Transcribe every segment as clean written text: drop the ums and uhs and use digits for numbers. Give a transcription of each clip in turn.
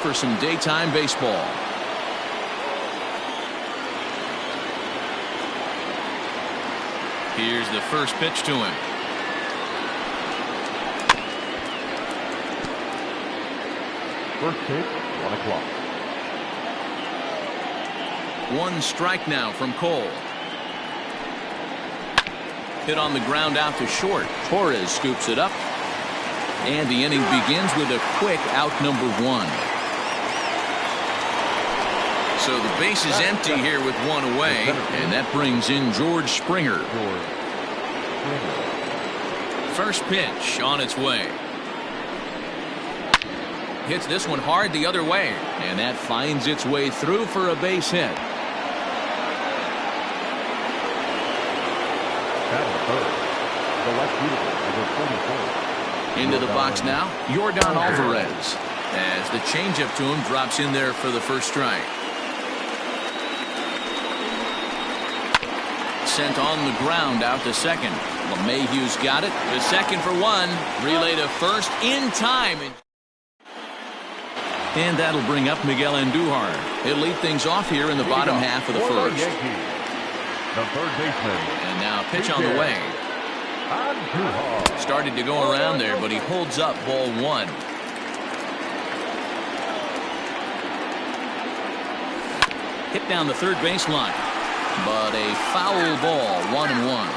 for some daytime baseball. Here's the first pitch to him. First pitch, 1 o'clock. 1 strike now from Cole. Hit on the ground out to short. Torres scoops it up. And the inning begins with a quick out number 1. So the base is empty here with 1 away. And that brings in George Springer. First pitch on its way. Hits this one hard the other way. And that finds its way through for a base hit. Into the box now, Yordan Alvarez. As the changeup to him drops in there for the first strike. Sent on the ground out to second. LeMahieu's got it. The second for 1. Relay to first in time. And that'll bring up Miguel Andujar. He'll lead things off here in the bottom half of the first. The third baseman. And now pitch on the way. Started to go around there, but he holds up ball 1. Hit down the third baseline, but a foul ball, 1-1.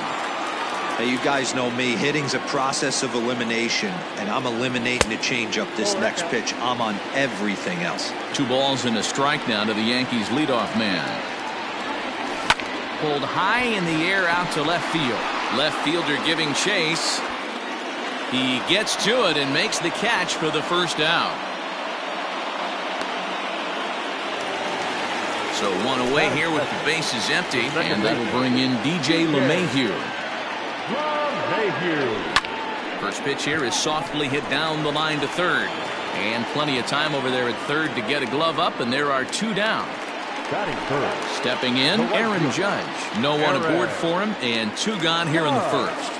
Hey, you guys know me. Hitting's a process of elimination, and I'm eliminating the changeup this next pitch. I'm on everything else. 2 balls and a strike now to the Yankees leadoff man. Pulled high in the air out to left field. Left fielder giving chase. He gets to it and makes the catch for the first out. So 1 away here with the bases empty, and that'll bring in DJ LeMahieu. First pitch here is softly hit down the line to third. And plenty of time over there at third to get a glove up, and there are 2 down. Stepping in, Aaron Judge. No one aboard for him, and 2 gone here in the first.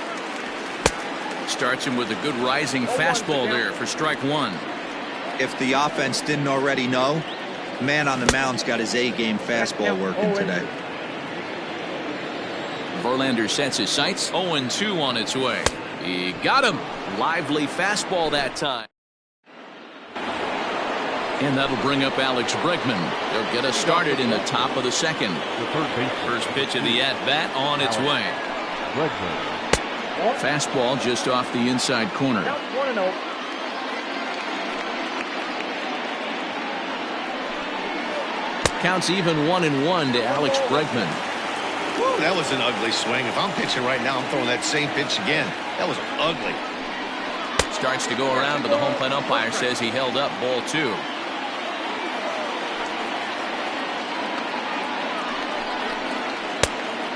Starts him with a good rising fastball there for strike 1. If the offense didn't already know, man on the mound's got his A-game fastball working today. Verlander sets his sights. 0-2 on its way. He got him. Lively fastball that time. And that'll bring up Alex Bregman. They'll get us started in the top of the second. First pitch of the at-bat on its way. Fastball just off the inside corner. Counts even 1-1 to Alex Bregman. Woo, that was an ugly swing. If I'm pitching right now, I'm throwing that same pitch again. That was ugly. Starts to go around, but the home plate umpire says he held up ball 2.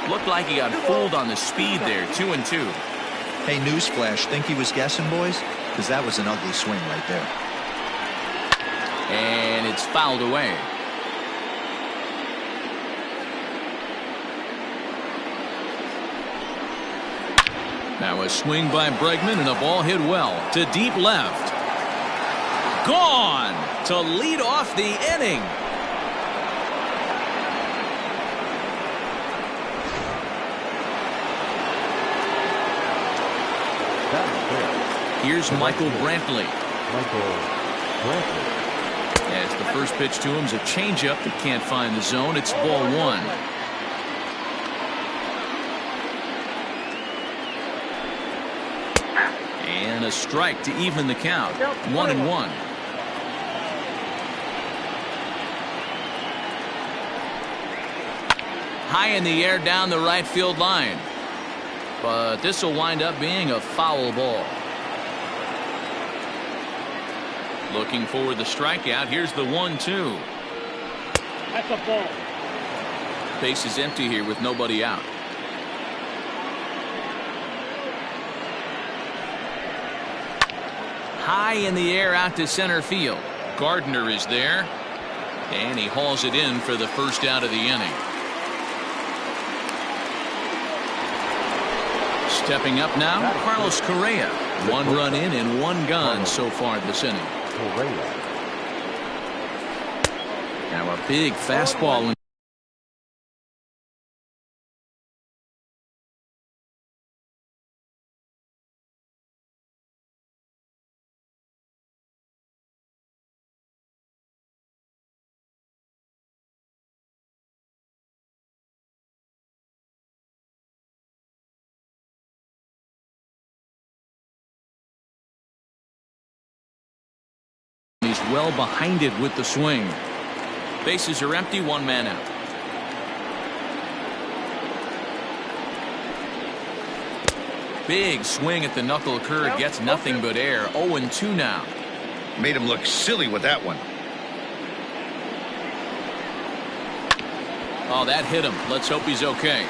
Looked like he got fooled on the speed there. 2-2. Hey, newsflash, think he was guessing, boys? Because that was an ugly swing right there. And it's fouled away. Now a swing by Bregman and a ball hit well to deep left. Gone to lead off the inning. Here's Michael Brantley. As the first pitch to him is a changeup that can't find the zone. It's ball 1. And a strike to even the count. 1-1. High in the air down the right field line. But this will wind up being a foul ball. Looking for the strikeout. Here's the 1-2. That's a ball. Base is empty here with nobody out. High in the air out to center field. Gardner is there. And he hauls it in for the first out of the inning. Stepping up now, Carlos Correa. 1 run in and 1 gone so far this inning. Now a big fastball. He's well behind it with the swing. Bases are empty, one man out. Big swing at the knuckle curve, gets nothing but air. 0-2 now. Made him look silly with that one. Oh, that hit him. Let's hope he's okay.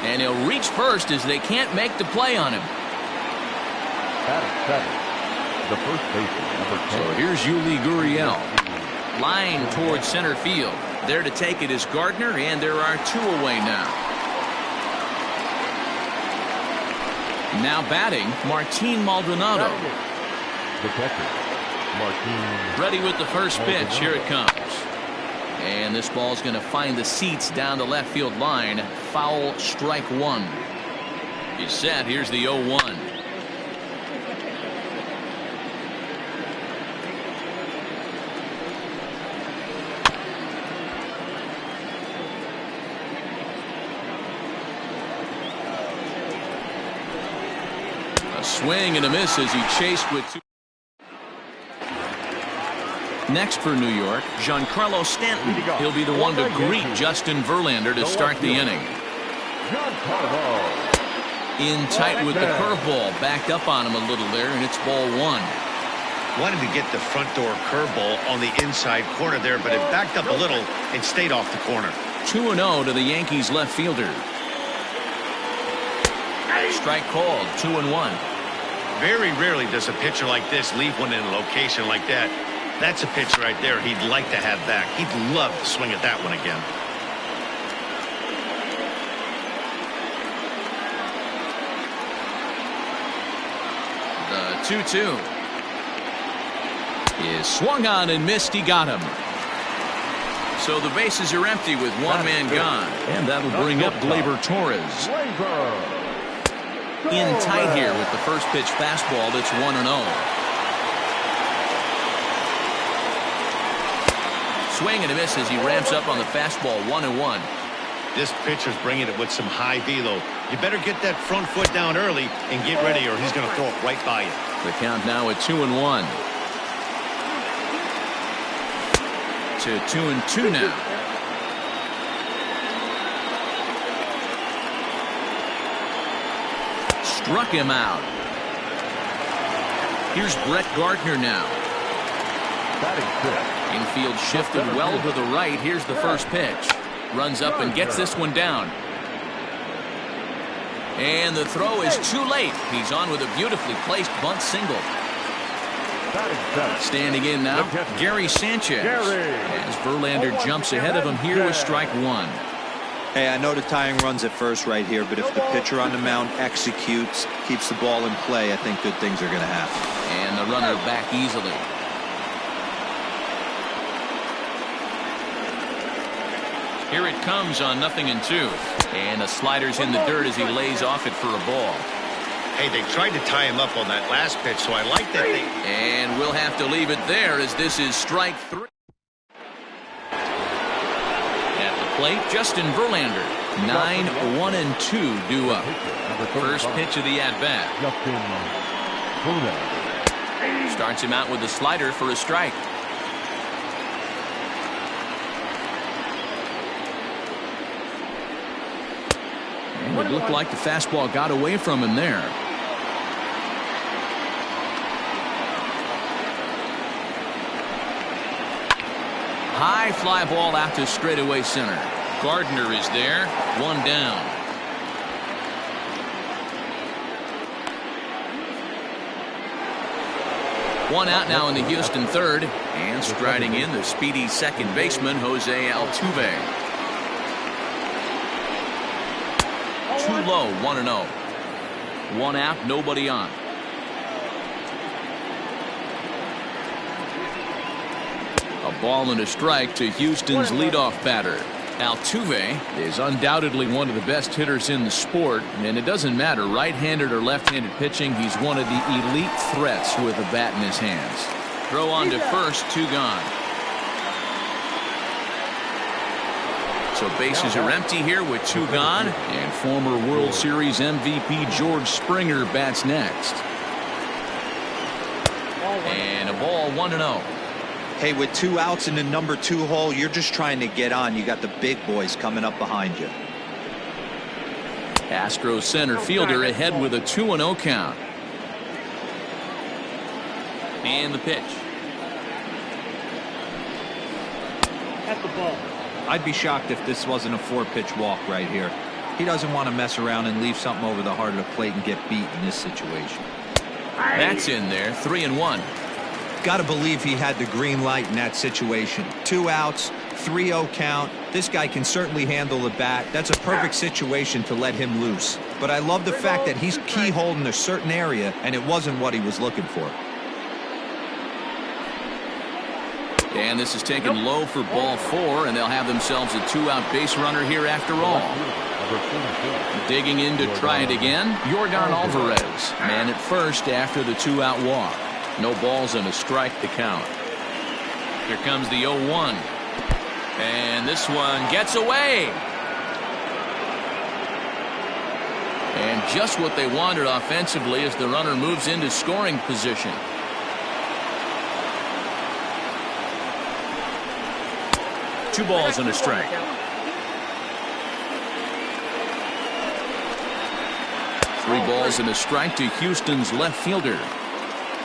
And he'll reach first as they can't make the play on him. The first baseman, number 10. So here's Yuli Gurriel. Line towards center field. There to take it is Gardner, and there are two away now. Now batting, Martin Maldonado. The catcher, Martin. Ready with the first pitch. Here it comes. And this ball's going to find the seats down the left field line. Foul, strike one. He's set. Here's the 0-1. A swing and a miss as he chased with two. Next for New York, Giancarlo Stanton. He'll be the one to greet Justin Verlander to start the inning. In tight with the curveball, backed up on him a little there, and it's ball one. Wanted to get the front door curveball on the inside corner there, but it backed up a little and stayed off the corner. 2-0 to the Yankees left fielder. Strike called, 2-1. Very rarely does a pitcher like this leave one in a location like that. That's a pitch right there he'd like to have back. He'd love to swing at that one again. The 2-2 is swung on and missed. He got him. So the bases are empty with one man gone. And that'll bring up Gleyber Torres. In tight here with the first pitch fastball. That's 1-0. Swing and a miss as he ramps up on the fastball. 1-1. This pitcher's bringing it with some high velo. You better get that front foot down early and get ready, or he's going to throw it right by you. The count now at 2-1 to 2-2 now. Struck him out. Here's Brett Gardner now. Infield shifted well to the right. Here's the first pitch. Runs up and gets this one down. And the throw is too late. He's on with a beautifully placed bunt single. Standing in now, Gary Sanchez. As Verlander jumps ahead of him here with strike one. Hey, I know the tying run's at first right here, but if the pitcher on the mound executes, keeps the ball in play, I think good things are going to happen. And the runner back easily. Here it comes on 0-2. And the slider's in the dirt as he lays off it for a ball. Hey, they tried to tie him up on that last pitch, so I like that. And we'll have to leave it there as this is strike three. At the plate, Justin Verlander. 9-1-2 due up. First pitch of the at-bat. Starts him out with a slider for a strike. And it looked like the fastball got away from him there. High fly ball out to straightaway center. Gardner is there. One down. One out now in the Houston third. And striding in the speedy second baseman, Jose Altuve. Too low, 1-0. One out, nobody on. A A ball and a strike to Houston's leadoff batter. Altuve is undoubtedly one of the best hitters in the sport, and it doesn't matter right-handed or left-handed pitching. He's one of the elite threats with a bat in his hands. Throw on to first, 2 gone. So bases are empty here with 2 gone, and former World Series MVP George Springer bats next. And a ball, 1-0. Hey, with 2 outs in the number 2 hole, you're just trying to get on. You got the big boys coming up behind you. Astros center fielder ahead with a 2-0 count. And the pitch. At the ball. I'd be shocked if this wasn't a 4-pitch walk right here. He doesn't want to mess around and leave something over the heart of the plate and get beat in this situation. That's in there, 3-1. Got to believe he had the green light in that situation. 2 outs, 3-0 count. This guy can certainly handle the bat. That's a perfect situation to let him loose. But I love the fact that he's keyholding a certain area, and it wasn't what he was looking for. And this is taken low for ball 4, and they'll have themselves a 2-out base runner here after all. Digging in to try it again, Yordan Alvarez. Man at first after the 2-out walk. No balls and a strike to count. Here comes the 0-1. And this one gets away. And just what they wanted offensively as the runner moves into scoring position. Two balls and a strike. Three balls and a strike to Houston's left fielder.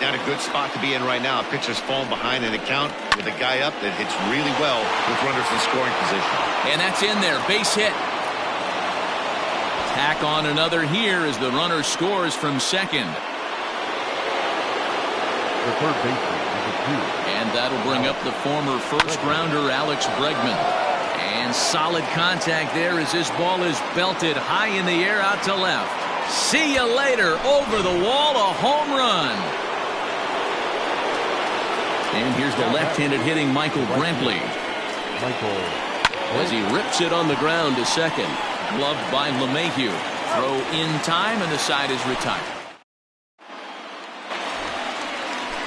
Not a good spot to be in right now. A pitcher's falling behind in the count with a guy up that hits really well with runners in scoring position. And that's in there. Base hit. Tack on another here as the runner scores from second. The third baseman is a 2. And that'll bring up the former first-rounder Alex Bregman. And solid contact there as this ball is belted high in the air out to left. See you later. Over the wall, a home run. And here's the left-handed hitting Michael Brantley. As he rips it on the ground to second. Gloved by LeMahieu. Throw in time, and the side is retired.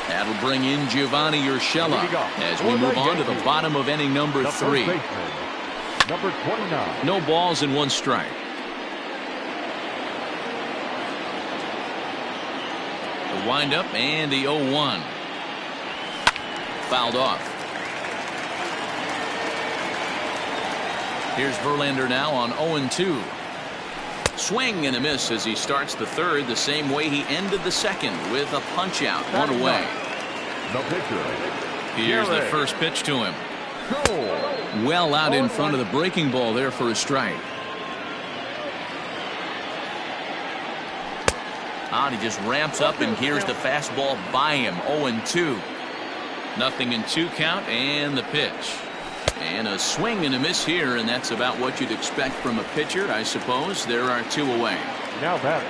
That'll bring in Giovanni Urshela as we move on to the bottom of inning number 3. Number 29. No balls and 1 strike. The windup and the 0-1. Fouled off. Here's Verlander now on 0-2. Swing and a miss as he starts the third the same way he ended the second with a punch out, 1 away. The pitcher. Here's the first pitch to him. Well out in front of the breaking ball there for a strike. He just ramps up, and here's the fastball by him. 0-2. Nothing in 2 count, and the pitch. And a swing and a miss here, and that's about what you'd expect from a pitcher, I suppose. There are 2 away. Now batting.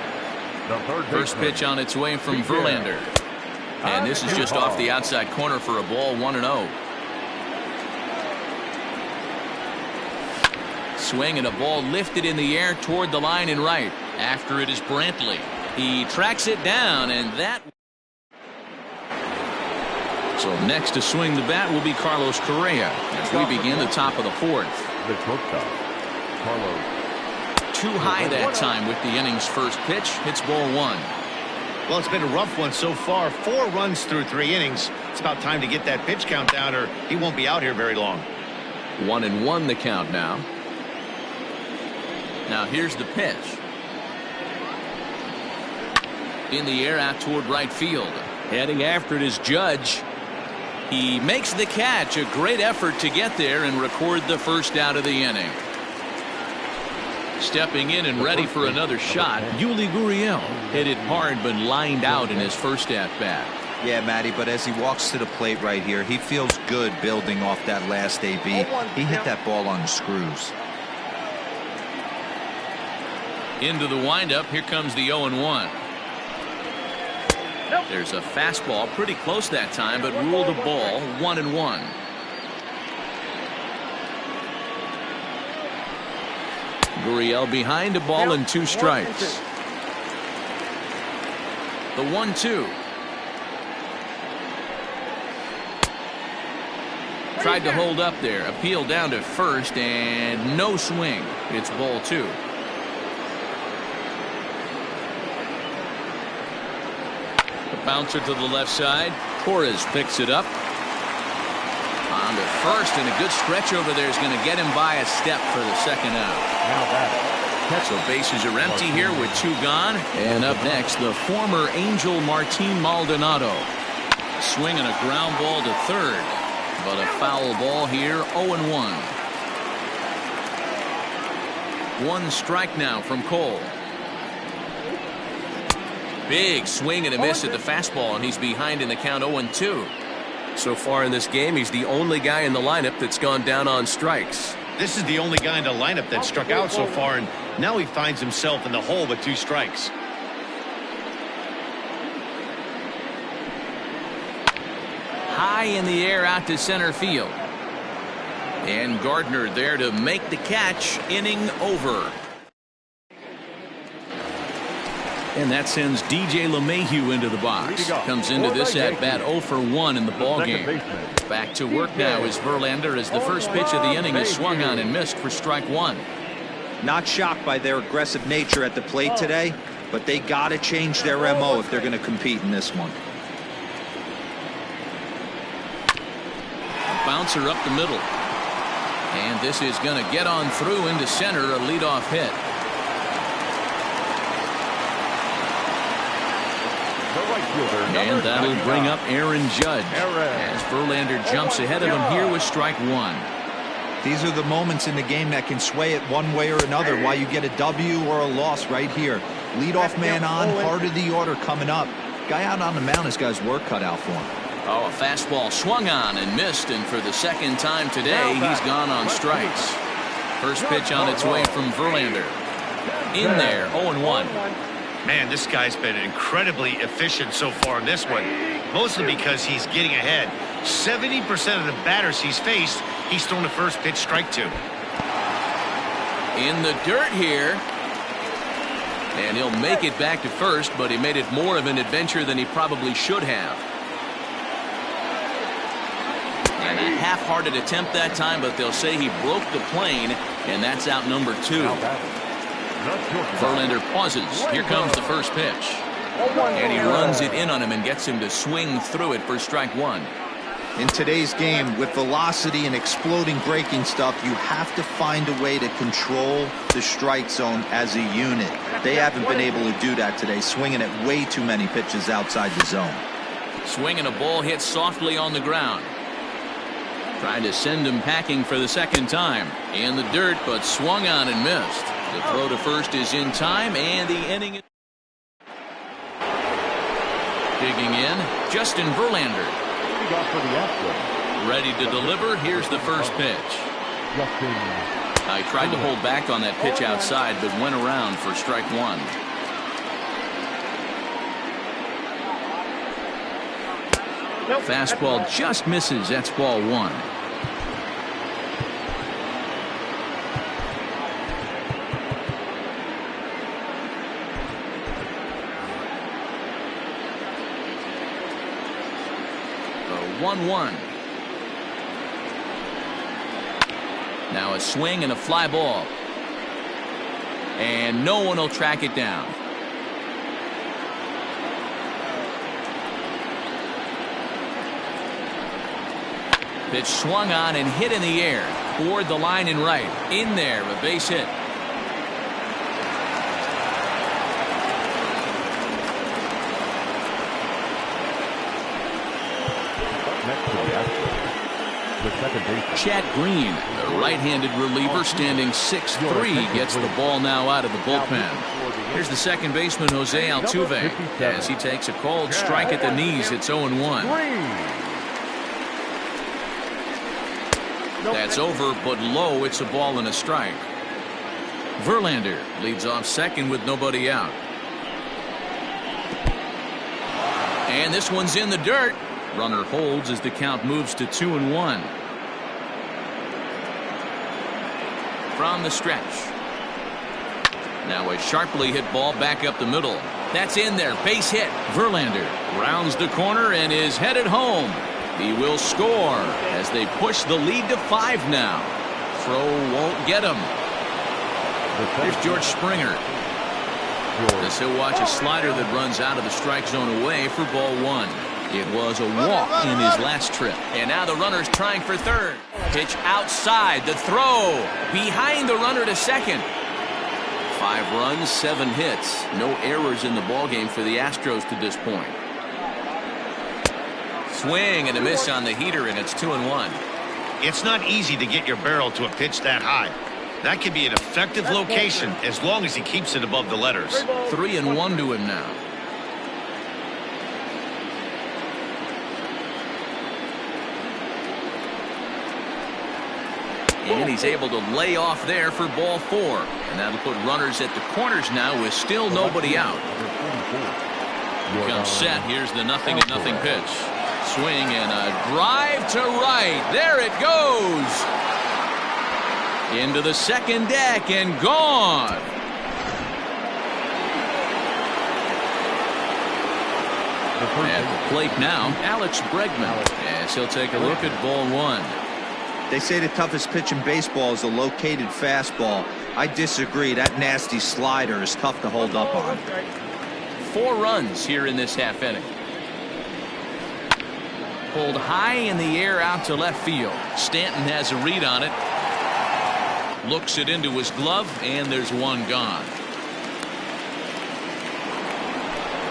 The third First pitch on its way from Verlander. And this is just off the outside corner for a ball, 1-0. Swing and a ball lifted in the air toward the line and right. After it is Brantley. He tracks it down, and that. So next to swing the bat will be Carlos Correa as we begin the top of the 4th. The shortstop, Carlos. Too high that time with the inning's first pitch. Hits ball 1. Well, it's been a rough one so far. 4 runs through 3 innings. It's about time to get that pitch count down, or he won't be out here very long. 1-1 the count now. Now here's the pitch. In the air out toward right field. Heading after it is Judge. He makes the catch. A great effort to get there and record the first out of the inning. Stepping in and ready for another shot, Yuli Gurriel hit it hard but lined out in his first at-bat. Yeah, Matty, but as he walks to the plate right here, he feels good building off that last AB. He hit that ball on the screws. Into the windup. Here comes the 0-1. There's a fastball pretty close that time, but ruled a ball, 1-1. Gurriel behind a ball and 2 strikes. The 1-2. Tried to hold up there. Appeal down to first and no swing. It's ball 2. The bouncer to the left side. Torres picks it up. On to first, and a good stretch over there is going to get him by a step for the second out. Now batting. So bases are empty here with 2 gone. And up next, the former Angel Martin Maldonado. Swing and a ground ball to third. But a foul ball here, 0-1. 1 strike now from Cole. Big swing and a miss at the fastball, and he's behind in the count 0-2. So far in this game, he's the only guy in the lineup that's gone down on strikes. This is the only guy in the lineup that struck out so far, and now he finds himself in the hole with 2 strikes. High in the air out to center field. And Gardner there to make the catch. Inning over. And that sends DJ LeMahieu into the box. Comes into this at bat 0 for 1 in the ball game. Back to work now is Verlander as the first pitch of the inning is swung on and missed for strike 1. Not shocked by their aggressive nature at the plate today, but they got to change their MO if they're going to compete in this one. A bouncer up the middle. And this is going to get on through into center, a leadoff hit. And that'll bring up Aaron Judge as Verlander jumps ahead of him here with strike 1. These are the moments in the game that can sway it one way or another, why you get a W or a loss right here. Leadoff man on, heart of the order coming up. Guy out on the mound has got his work cut out for him. Oh, a fastball swung on and missed, and for the second time today, he's gone on strikes. First pitch on its way from Verlander. In there, 0-1. Man, this guy's been incredibly efficient so far in this one, mostly because he's getting ahead. 70% of the batters he's faced, he's thrown the first pitch strike to. In the dirt here. And he'll make it back to first, but he made it more of an adventure than he probably should have. And a half-hearted attempt that time, but they'll say he broke the plane, and that's out number 2. Verlander pauses. Here comes the first pitch. And he runs it in on him and gets him to swing through it for strike 1. In today's game, with velocity and exploding breaking stuff, you have to find a way to control the strike zone as a unit. They haven't been able to do that today, swinging at way too many pitches outside the zone. Swing and a ball hit softly on the ground. Trying to send him packing for the second time. In the dirt, but swung on and missed. The throw to first is in time, and the inning is... Digging in, Justin Verlander. Ready to deliver. Here's the first pitch. I tried to hold back on that pitch outside, but went around for strike 1. Fastball just misses. That's ball 1. The 1-1. Now a swing and a fly ball. And no one will track it down. Pitch swung on and hit in the air toward the line and right. In there, a base hit. Chad Green, the right-handed reliever, standing 6'3", gets the ball now out of the bullpen. Here's the second baseman, Jose Altuve, as he takes a cold strike at the knees. It's 0-1. That's over, but low. It's a ball and a strike. Verlander leads off second with nobody out. And this one's in the dirt. Runner holds as the count moves to 2-1. From the stretch. Now a sharply hit ball back up the middle. That's in there. Base hit. Verlander rounds the corner and is headed home. He will score as they push the lead to 5 now. Throw won't get him. Here's George Springer. As he'll watch a slider that runs out of the strike zone away for ball 1. It was a walk in his last trip. And now the runner's trying for third. Pitch outside. The throw behind the runner to second. 5 runs, 7 hits. No errors in the ballgame for the Astros to this point. Swing and a miss on the heater, and it's 2-1. It's not easy to get your barrel to a pitch that high. That can be an effective location as long as he keeps it above the letters. 3-1 to him now. And he's able to lay off there for ball 4. And that'll put runners at the corners now with still nobody out. Here comes set. Here's the 0-0 pitch. Swing and a drive to right. There it goes. Into the second deck and gone. At the plate now, Alex Bregman. As he'll take a look at ball 1. They say the toughest pitch in baseball is a located fastball. I disagree. That nasty slider is tough to hold up on. 4 runs here in this half inning. Pulled high in the air out to left field. Stanton has a read on it. Looks it into his glove, and there's 1 gone.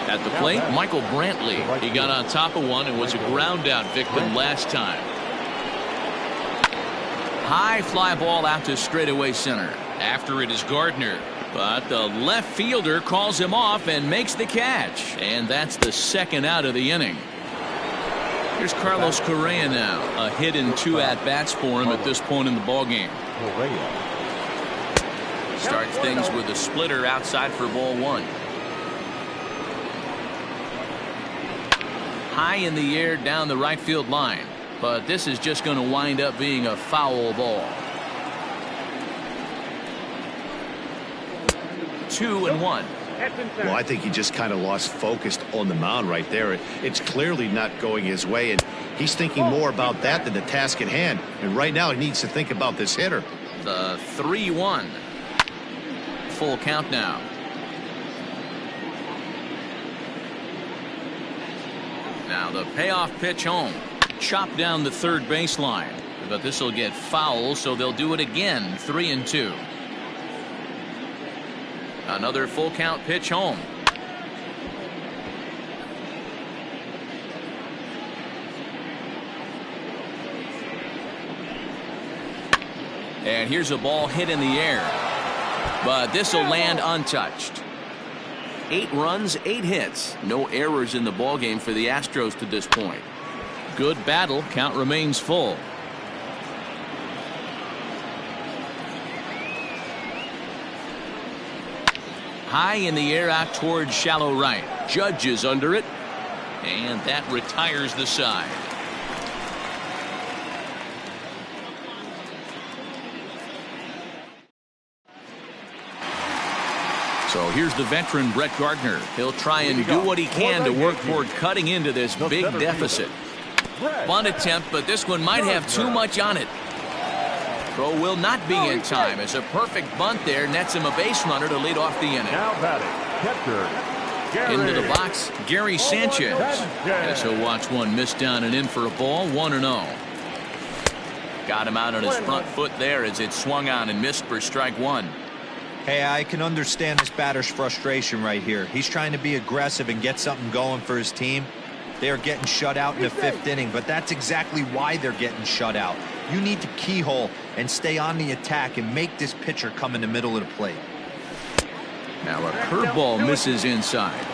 At the plate, Michael Brantley. He got on top of one and was a ground out victim last time. High fly ball out to straightaway center. After it is Gardner. But the left fielder calls him off and makes the catch. And that's the 2nd out of the inning. Here's Carlos Correa now. A hit and 2 at-bats for him at this point in the ballgame. Starts things with a splitter outside for ball 1. High in the air down the right field line. But this is just going to wind up being a foul ball. 2-1. Well, I think he just kind of lost focus on the mound right there. It's clearly not going his way, and he's thinking more about that than the task at hand. And right now he needs to think about this hitter. The 3-1. Full count now. Now the payoff pitch home. Chopped down the third baseline. But this will get foul, so they'll do it again. 3-2. Another full count pitch home. And here's a ball hit in the air. But this will land untouched. 8 runs, 8 hits. No errors in the ballgame for the Astros to this point. Good battle. Count remains full. High in the air out towards shallow right. Judge is under it. And that retires the side. So here's the veteran Brett Gardner. He'll try and do what he can to work toward cutting into this big deficit. Bunt attempt, but this one might have too much on it. Throw will not be in time as a perfect bunt there nets him a base runner to lead off the inning. Now batting, catcher, Into the box, Gary Sanchez. As he'll watch one miss down and in for a ball. 1-0. Got him out on his front foot there as it swung on and missed for strike 1. Hey, I can understand this batter's frustration right here. He's trying to be aggressive and get something going for his team. They are getting shut out in the 5th inning, but that's exactly why they're getting shut out. You need to keyhole and stay on the attack and make this pitcher come in the middle of the plate. Now a curveball misses inside.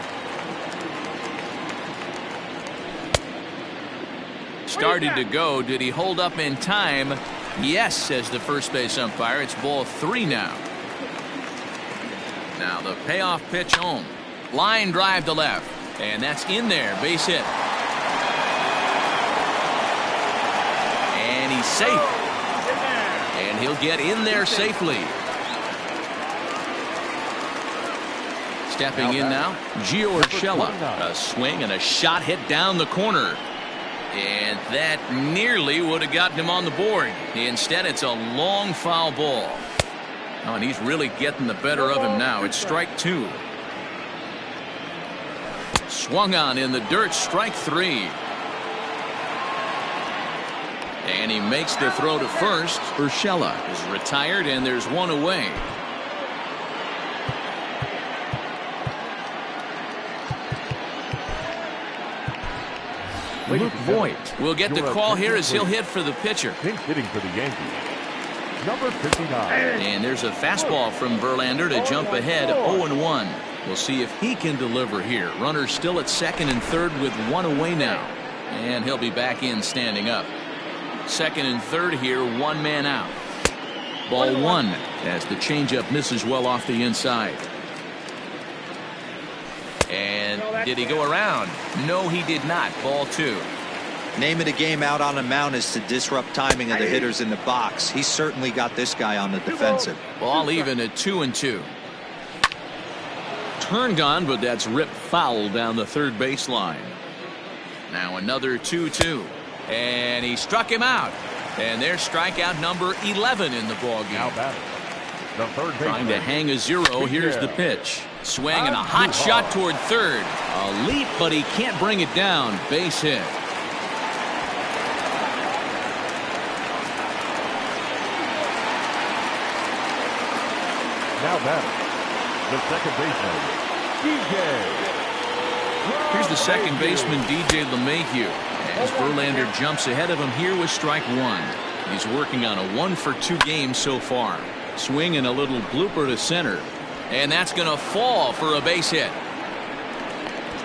Started to go. Did he hold up in time? Yes, says the first base umpire. It's ball 3 now. Now the payoff pitch home. Line drive to left. And that's in there. Base hit. And he's safe. And he'll get in there safely. Stepping in now, Urshela. A swing and a shot hit down the corner. And that nearly would have gotten him on the board. Instead, it's a long foul ball. Oh, and he's really getting the better of him now. It's strike 2. Swung on in the dirt, strike 3. And he makes the throw to first. Urshela is retired, and there's one away. Luke Voigt will get the call here as he'll hit for the pitcher. Pinch hitting for the Yankees. Number 59. And there's a fastball from Verlander to jump ahead 0-1. We'll see if he can deliver here. Runner still at second and third with one away now. And he'll be back in standing up. Second and third here, one man out. Ball 1 as the changeup misses well off the inside. And did he go around? No, he did not. Ball 2. Name of the game out on the mound is to disrupt timing of the hitters in the box. He's certainly got this guy on the defensive. Ball even at 2-2. Turned on, but that's ripped foul down the third baseline. Now another 2-2. And he struck him out. And there's strikeout number 11 in the ballgame. Now batting. The third Trying to hang a 0. Here's the pitch. Swing and a hot shot toward third. A leap, but he can't bring it down. Base hit. Now batting. The second baseman, DJ. Here's the second baseman, DJ LeMahieu. As Verlander jumps ahead of him here with strike 1. He's working on a 1-for-2 game so far. Swing and a little blooper to center. And that's going to fall for a base hit.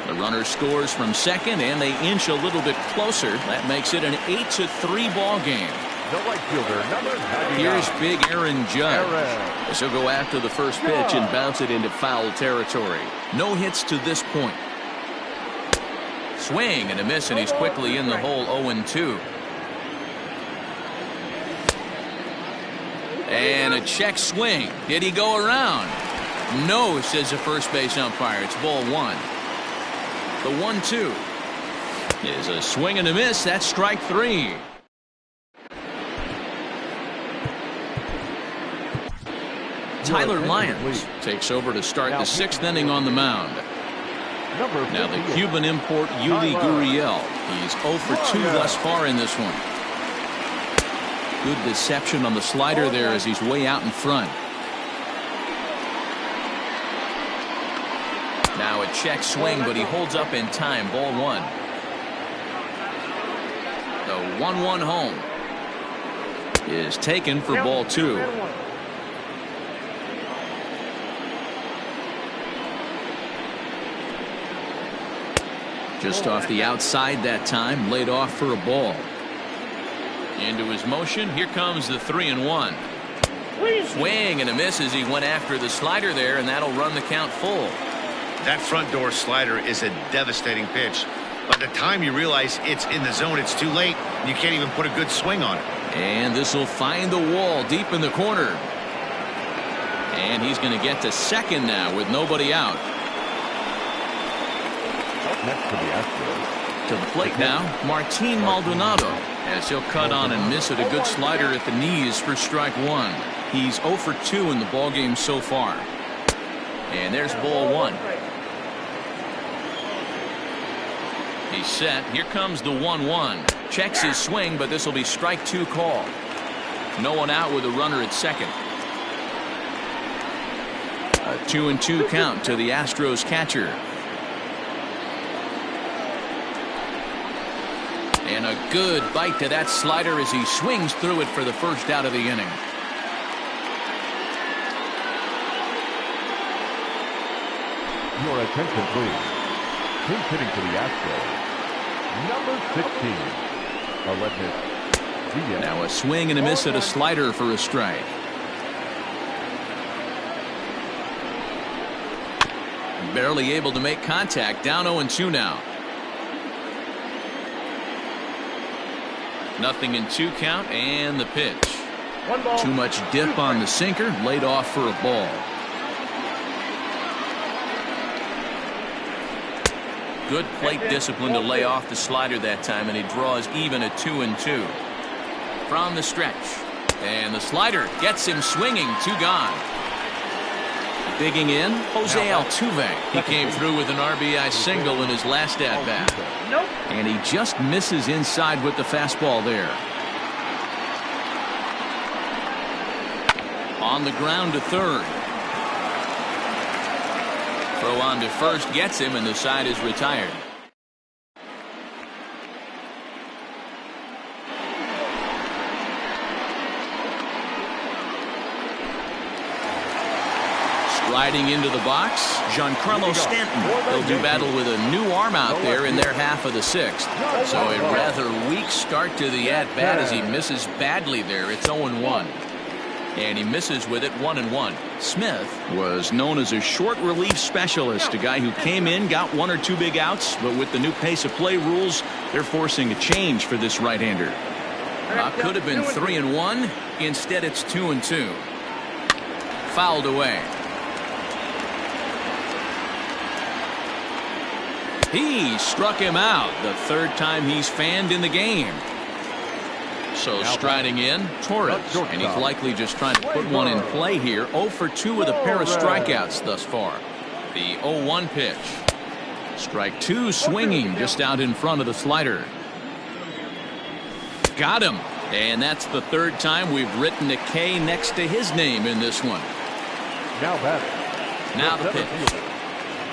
The runner scores from second, and they inch a little bit closer. That makes it an 8-3 ball game. The right fielder, number 99. Here's big Aaron Judge. As he'll go after the first pitch and bounce it into foul territory. No hits to this point. Swing and a miss, and he's quickly in the hole 0-2. And a check swing. Did he go around? No, says the first base umpire. It's ball 1. The 1-2 is a swing and a miss. That's strike 3. Tyler Lyons takes over to start the 6th inning on the mound. Now the Cuban import Yuli Gurriel. He's 0-for-2 thus far in this one. Good deception on the slider there as he's way out in front. Now a check swing, but he holds up in time. Ball 1. The 1-1 home is taken for ball 2. Just off the outside that time, laid off for a ball. Into his motion, here comes the 3-1. Swing and a miss as he went after the slider there, and that'll run the count full. That front door slider is a devastating pitch. By the time you realize it's in the zone, it's too late. You can't even put a good swing on it. And this will find the wall deep in the corner. And he's going to get to second now with nobody out. Next to the Astros. To the plate now, Martin Maldonado, as he'll cut on and miss it. A good slider at the knees for strike 1. He's 0-for-2 in the ballgame so far. And there's ball 1. He's set. Here comes the 1-1. Checks his swing, but this will be strike 2 call. No one out with a runner at second. A 2-2 count to the Astros catcher. And a good bite to that slider as he swings through it for the first out of the inning. Your attention, please. Pinch hitting for the Astros. Number 16. Alexis. Now a swing and a miss at a slider for a strike. Barely able to make contact. Down 0-2 now. Nothing in 2 count, and the pitch. Too much dip on the sinker, laid off for a ball. Good plate discipline to lay off the slider that time, and he draws even at 2-2. From the stretch. And the slider gets him swinging. 2 gone. Digging in, Jose Altuve. He came through with an RBI single in his last at-bat. And he just misses inside with the fastball there. On the ground to third. Throw on to first gets him, and the side is retired. Riding into the box, Giancarlo Stanton. They'll do battle with a new arm out there in their half of the 6th. So a rather weak start to the at-bat as he misses badly there. It's 0-1. And he misses with it 1-1. Smith was known as a short relief specialist, a guy who came in, got 1 or 2 big outs, but with the new pace of play rules, they're forcing a change for this right-hander. Could have been 3-1. Instead, it's 2-2. Fouled away. He struck him out, the 3rd time he's fanned in the game. So striding in, Torres, and he's likely just trying to put one in play here. 0 for 2 with a pair of strikeouts thus far. The 0-1 pitch. Strike 2 swinging just out in front of the slider. Got him. And that's the 3rd time we've written a K next to his name in this one. Now the pitch.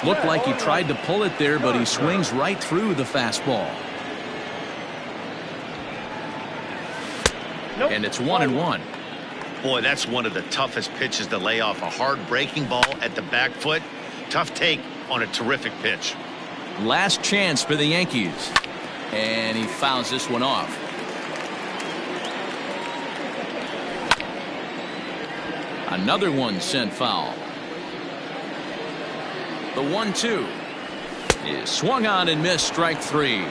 Looked like he tried to pull it there, but he swings right through the fastball. And it's 1-1. Boy, that's one of the toughest pitches to lay off. A hard breaking ball at the back foot. Tough take on a terrific pitch. Last chance for the Yankees. And he fouls this one off. Another one sent foul. The 1-2 is swung on and missed. Strike 3.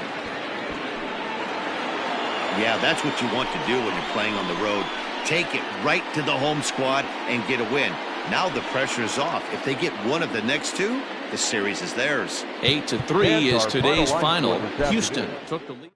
Yeah, that's what you want to do when you're playing on the road. Take it right to the home squad and get a win. Now the pressure is off. If they get one of the next 2, the series is theirs. 8-3 is today's final. Houston took the lead.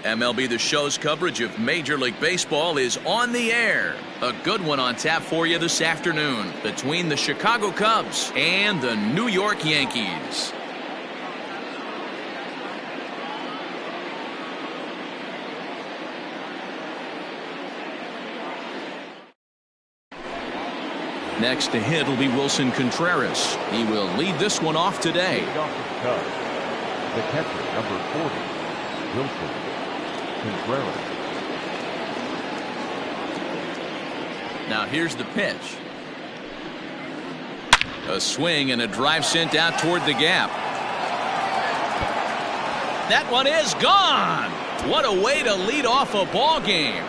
MLB The Show's coverage of Major League Baseball is on the air. A good one on tap for you this afternoon between the Chicago Cubs and the New York Yankees. Next to hit will be Wilson Contreras. He will lead this one off today. The catcher, number 40, Wilson Contreras. Now here's the pitch. A swing and a drive sent out toward the gap. That one is gone. What a way to lead off a ball game.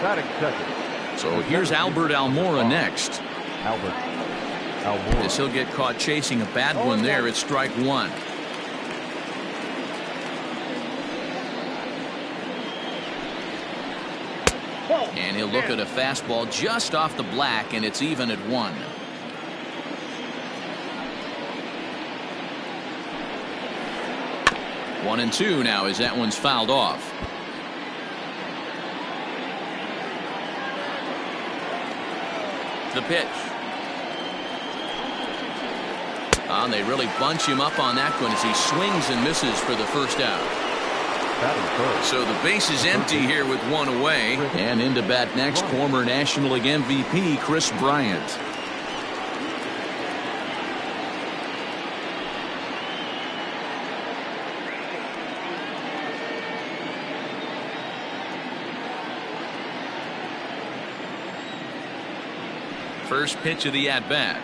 Batting second. So here's Albert Almora next. Albert Almora. As he'll get caught chasing a bad one there, it's strike one. And he'll look at a fastball just off the black, and it's even at 1. One and two now as that one's fouled off. The pitch. And they really bunch him up on that one as he swings and misses for the first out. So the base is empty here with one away. And into bat next, former National League MVP Chris Bryant. First pitch of the at-bat.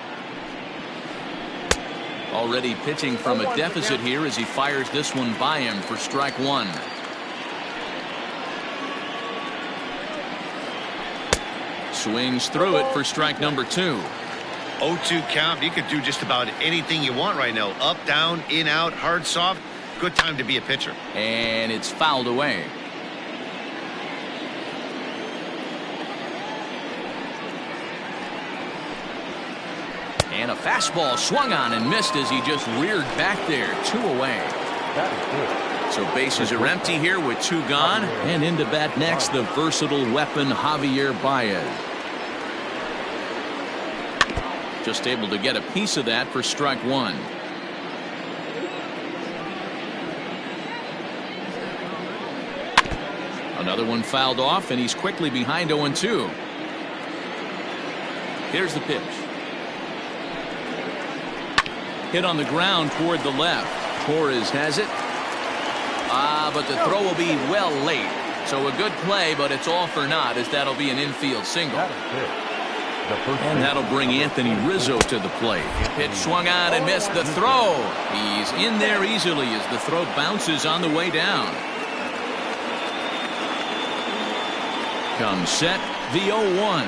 Already pitching from a deficit here as he fires this one by him for strike one. Swings through it for strike number 2. 0-2 count. You could do just about anything you want right now. Up, down, in, out, hard, soft. Good time to be a pitcher. And it's fouled away. And a fastball swung on and missed as he just reared back there. 2 away. So bases are empty here with 2 gone. And into bat next, the versatile weapon Javier Baez. Just able to get a piece of that for strike 1. Another one fouled off, and he's quickly behind 0-2. Here's the pitch. Hit on the ground toward the left. Torres has it. But the throw will be well late. So a good play, but it's all for naught as that'll be an infield single. And that'll bring Anthony Rizzo to the plate. Pitch swung on and missed the throw. He's in there easily as the throw bounces on the way down. Comes set, the 0-1.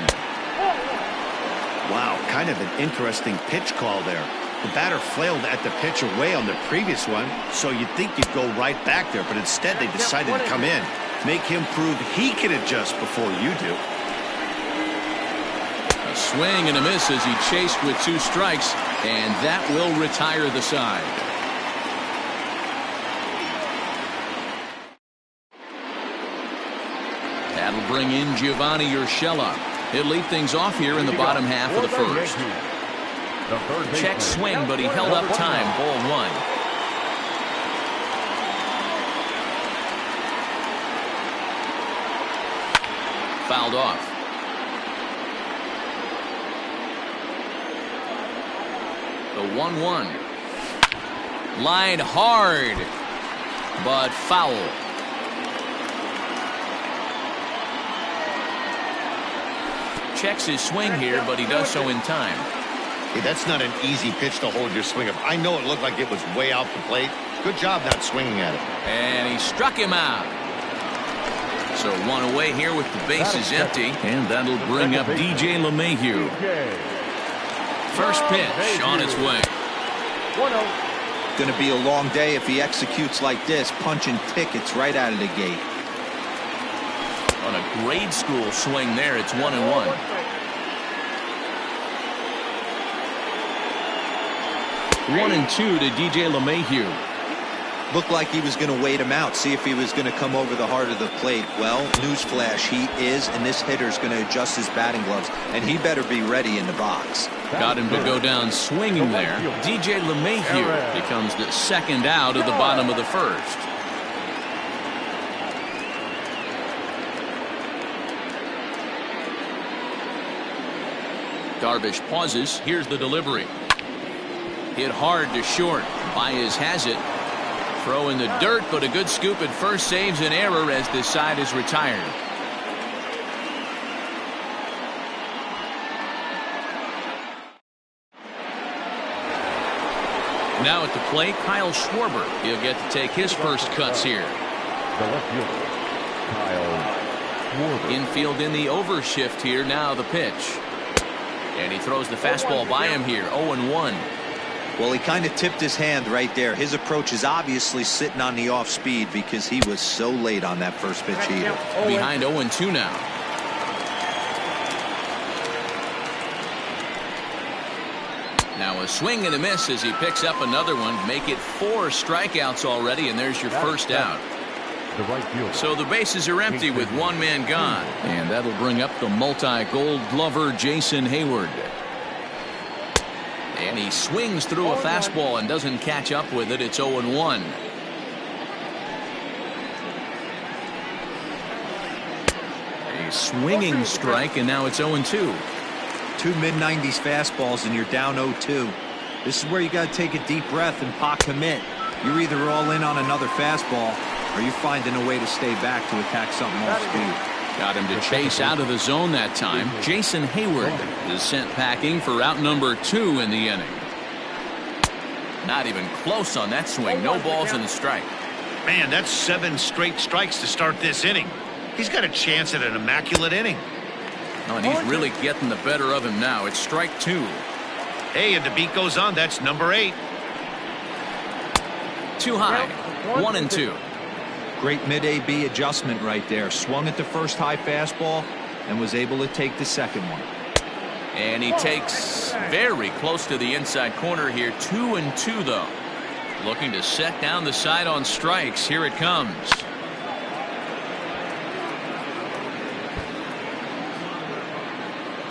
Wow, kind of an interesting pitch call there. The batter flailed at the pitch away on the previous one, so you'd think you'd go right back there, but instead they decided to come in. Make him prove he can adjust before you do. A swing and a miss as he chased with 2 strikes, and that will retire the side. That'll bring in Giovanni Urshela. He'll lead things off here in the bottom half of the first. Check swing, but he held up time. Ball 1. Fouled off. The 1-1. Lined hard, but foul. Checks his swing here, but he does so in time. Hey, that's not an easy pitch to hold your swing up. I know it looked like it was way out the plate. Good job not swinging at it. And he struck him out. So 1 away here with the bases empty. And that'll bring up DJ LeMahieu. First pitch on its way. 1-0. Going to be a long day if he executes like this, punching tickets right out of the gate. On a grade school swing there, it's 1-1. 1-2 to DJ LeMahieu. Looked like he was going to wait him out, see if he was going to come over the heart of the plate. Well, newsflash, he is, and this hitter's going to adjust his batting gloves, and he better be ready in the box. Got him to go down swinging there. DJ LeMahieu becomes the second out of the bottom of the first. Darvish pauses. Here's the delivery. Hit hard to short. Baez has it. Throw in the dirt, but a good scoop at first saves an error as this side is retired. Now at the plate, Kyle Schwarber. He'll get to take his first cuts here. The left fielder, Kyle Schwarber. Infield in the overshift here. Now the pitch. And he throws the fastball by him here. 0-1. Well, he kind of tipped his hand right there. His approach is obviously sitting on the off speed because he was so late on that first pitch either. Behind 0-2 now. Now a swing and a miss as he picks up another one. Make it 4 strikeouts already, and there's your first out. The right fielder. So the bases are empty with one man gone. And that'll bring up the multi-gold glover Jason Hayward. And he swings through a fastball and doesn't catch up with it. It's 0-1. A swinging strike, and now it's 0-2. 2 mid-90s fastballs and you're down 0-2. This is where you got to take a deep breath and pot commit. You're either all in on another fastball or you're finding a way to stay back to attack something off speed. Got him to chase out of the zone that time. Jason Hayward is sent packing for out number 2 in the inning. Not even close on that swing. No balls and a strike. Man, that's 7 straight strikes to start this inning. He's got a chance at an immaculate inning. Oh, and he's really getting the better of him now. It's strike 2. Hey, and the beat goes on. That's number 8. Too high. 1-2. Great mid-AB adjustment right there. Swung at the first high fastball and was able to take the second one. And he takes very close to the inside corner here. 2-2 though. Looking to set down the side on strikes. Here it comes.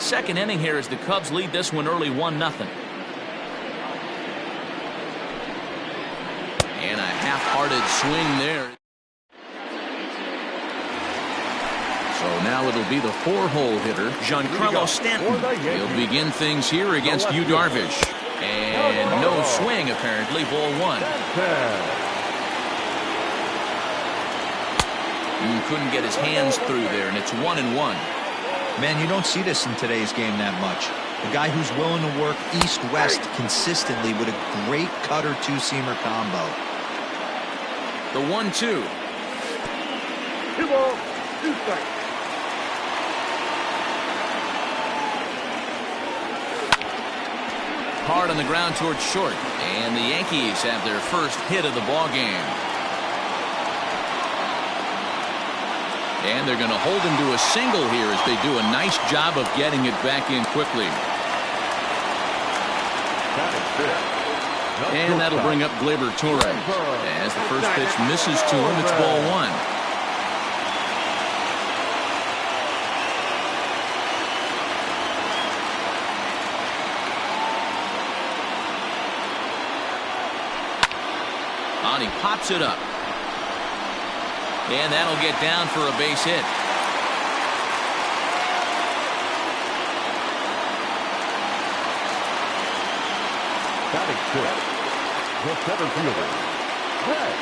Second inning here as the Cubs lead this one early 1-0. And a half-hearted swing there. So now it'll be the 4-hole hitter, Giancarlo Stanton. He'll begin things here against Yu Darvish. And no swing, apparently. Ball 1. Couldn't get his hands through there, and it's 1-1. Man, you don't see this in today's game that much. A guy who's willing to work east-west consistently with a great cutter two-seamer combo. The 1-2. 2 balls, 2 strikes. Hard on the ground towards short, and the Yankees have their first hit of the ball game. And they're going to hold him to a single here as they do a nice job of getting it back in quickly. And that'll bring up Gleyber Torres. As the first pitch misses to him, it's ball 1. He pops it up. And that'll get down for a base hit. Batting fifth, the center fielder, Brett.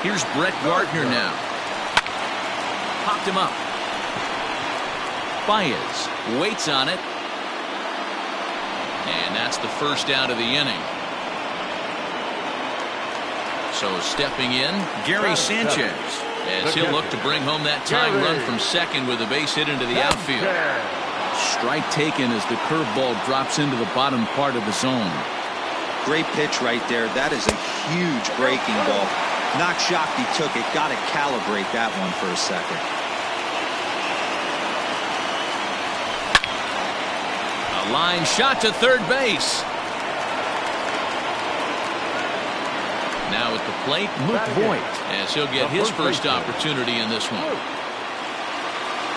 Here's Brett Gardner now. Popped him up. Baez waits on it. And that's the first out of the inning. So stepping in, Gary Sanchez, as he'll look to bring home that tying run from second with a base hit into the outfield. Strike taken as the curveball drops into the bottom part of the zone. Great pitch right there. That is a huge breaking ball. Not shocked he took it. Got to calibrate that one for a second. A line shot to third base. Now at the plate, Luke Voigt, as he'll get his first opportunity in this one.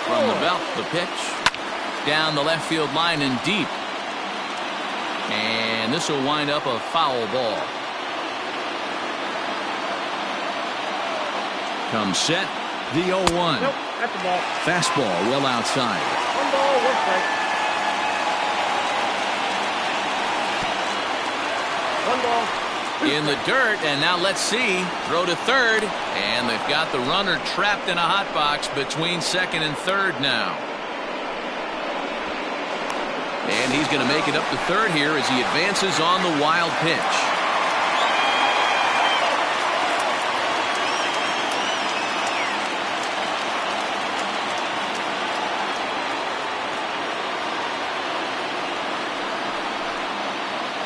From the belt, the pitch. Down the left field line and deep. And this will wind up a foul ball. Comes set. The 0-1. Nope, at the ball. Fastball well outside. 1 ball, 1 strike. 1 ball. In the dirt, and now let's see. Throw to third, and they've got the runner trapped in a hot box between second and third now. And he's going to make it up to third here as he advances on the wild pitch.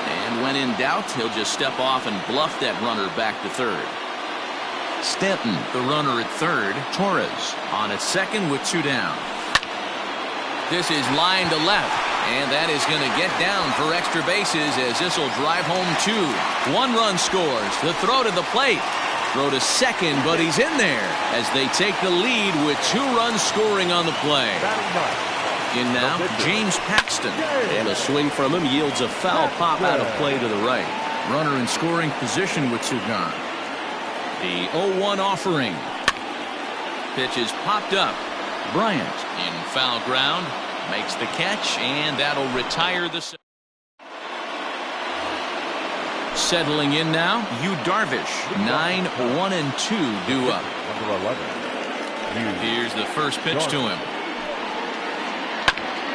And when in doubt, he'll just step off and bluff that runner back to third. Stanton, the runner at third. Torres on at second with 2 down. This is line to left. And that is going to get down for extra bases as this will drive home 2. 1 run scores. The throw to the plate. Throw to second, but he's in there as they take the lead with 2 runs scoring on the play. In now, James Paxton. And a swing from him yields a foul pop out of play to the right. Runner in scoring position with 2 gone. The 0-1 offering. Pitch is popped up. Bryant in foul ground. Makes the catch, and that'll retire the... Settling in now, Yu Darvish. 9, 1, and 2 due up. Number 11. Here's the first pitch to him.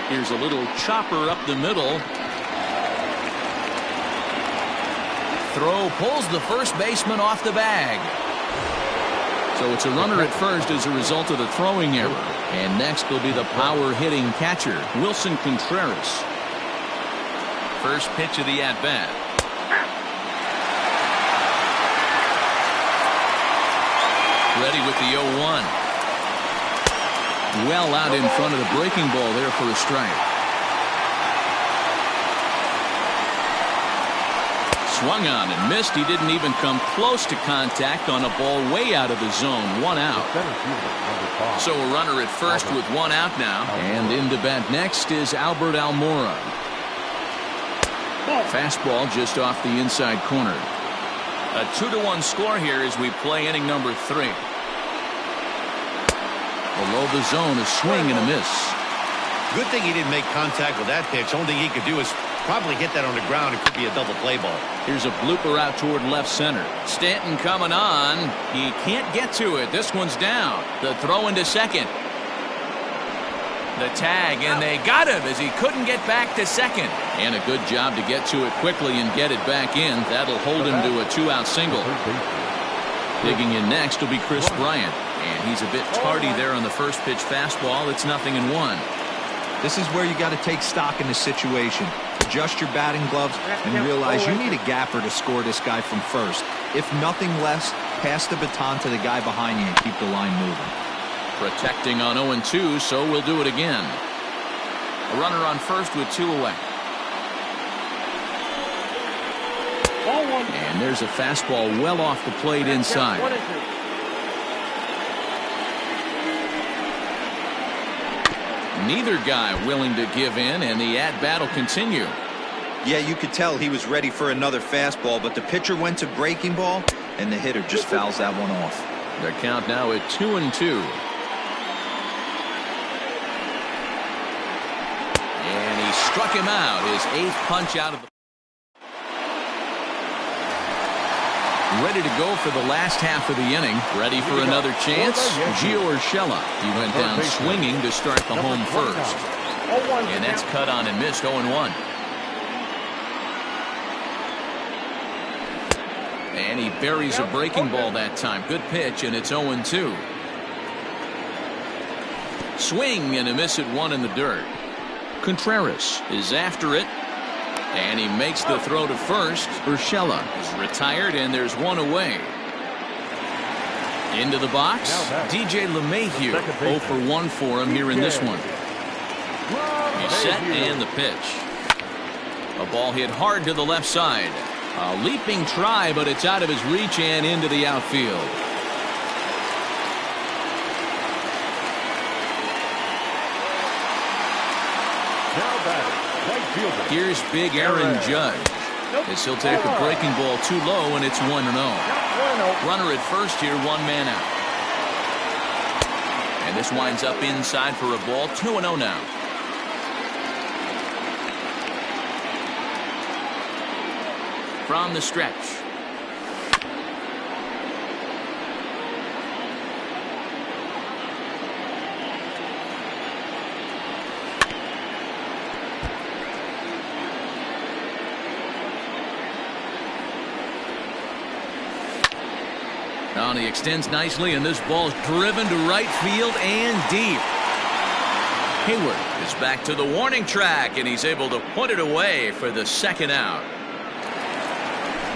Here's a little chopper up the middle. Throw pulls the first baseman off the bag. So it's a runner at first as a result of the throwing error. And next will be the power-hitting catcher, Wilson Contreras. First pitch of the at-bat. Ready with the 0-1. Well out in front of the breaking ball there for a strike. Swung on and missed. He didn't even come close to contact on a ball way out of the zone. 1 out. So a runner at first with 1 out now. And in to bat next is Albert Almora. Fastball just off the inside corner. A 2-1 score here as we play inning number 3. Below the zone, a swing and a miss. Good thing he didn't make contact with that pitch. Only thing he could do is probably hit that on the ground. It could be a double play ball. Here's a blooper out toward left center. Stanton coming on. He can't get to it. This one's down. The throw into second. The tag, and they got him as he couldn't get back to second. And a good job to get to it quickly and get it back in. That'll hold him to a 2-out single. Digging in next will be Chris Bryant. And he's a bit tardy there on the first pitch fastball. It's 0-1. This is where you got to take stock in the situation. Adjust your batting gloves and realize you need a gapper to score this guy from first. If nothing less, pass the baton to the guy behind you and keep the line moving. Protecting on 0-2, so we'll do it again. A runner on first with 2 away. And there's a fastball well off the plate inside. Neither guy willing to give in, and the at-bat will continue. Yeah, you could tell he was ready for another fastball, but the pitcher went to breaking ball, and the hitter just fouls that one off. The count now at 2-2. And he struck him out, his 8th punch out of the... Ready to go for the last half of the inning. Ready for another chance. Gio Urshela. He went down swinging to start the home first. And that's cut on and missed. 0-1. And he buries a breaking ball that time. Good pitch, and it's 0-2. Swing and a miss at 1 in the dirt. Contreras is after it. And he makes the throw to first. Urshela is retired, and there's 1 away. Into the box, DJ LeMahieu. 0 for 1 for him here in this one. He's set, and the pitch. A ball hit hard to the left side. A leaping try, but it's out of his reach and into the outfield. Now batting, right fielder. Here's big Aaron Judge. As he'll take a breaking ball too low, and it's 1-0. Runner at first here, 1 man out. And this winds up inside for a ball, 2-0 now. From the stretch. He extends nicely, and this ball's driven to right field and deep. Hayward is back to the warning track, and he's able to put it away for the second out.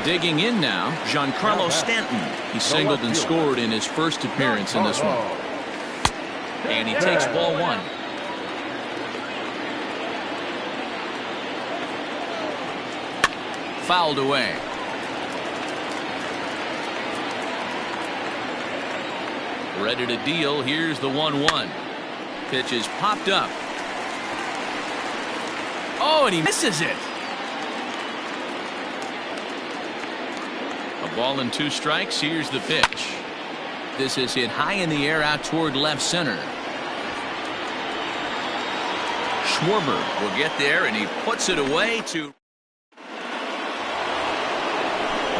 Digging in now, Giancarlo Stanton. He singled and scored in his first appearance in this one. And he takes ball 1. Fouled away. Ready to deal. Here's the 1-1. Pitch is popped up. Oh, and he misses it. A ball and 2 strikes. Here's the pitch. This is hit high in the air out toward left center. Schwarber will get there, and he puts it away to...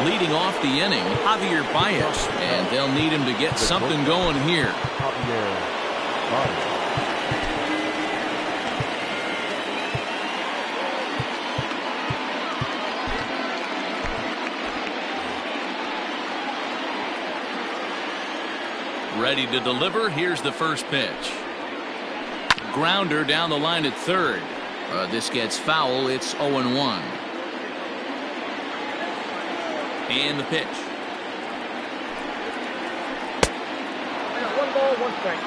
Leading off the inning, Javier Baez, and they'll need him to get something going here. Ready to deliver. Here's the first pitch. Grounder down the line at third. This gets foul. It's 0-1. And the pitch. I got 1 ball, 1 strike.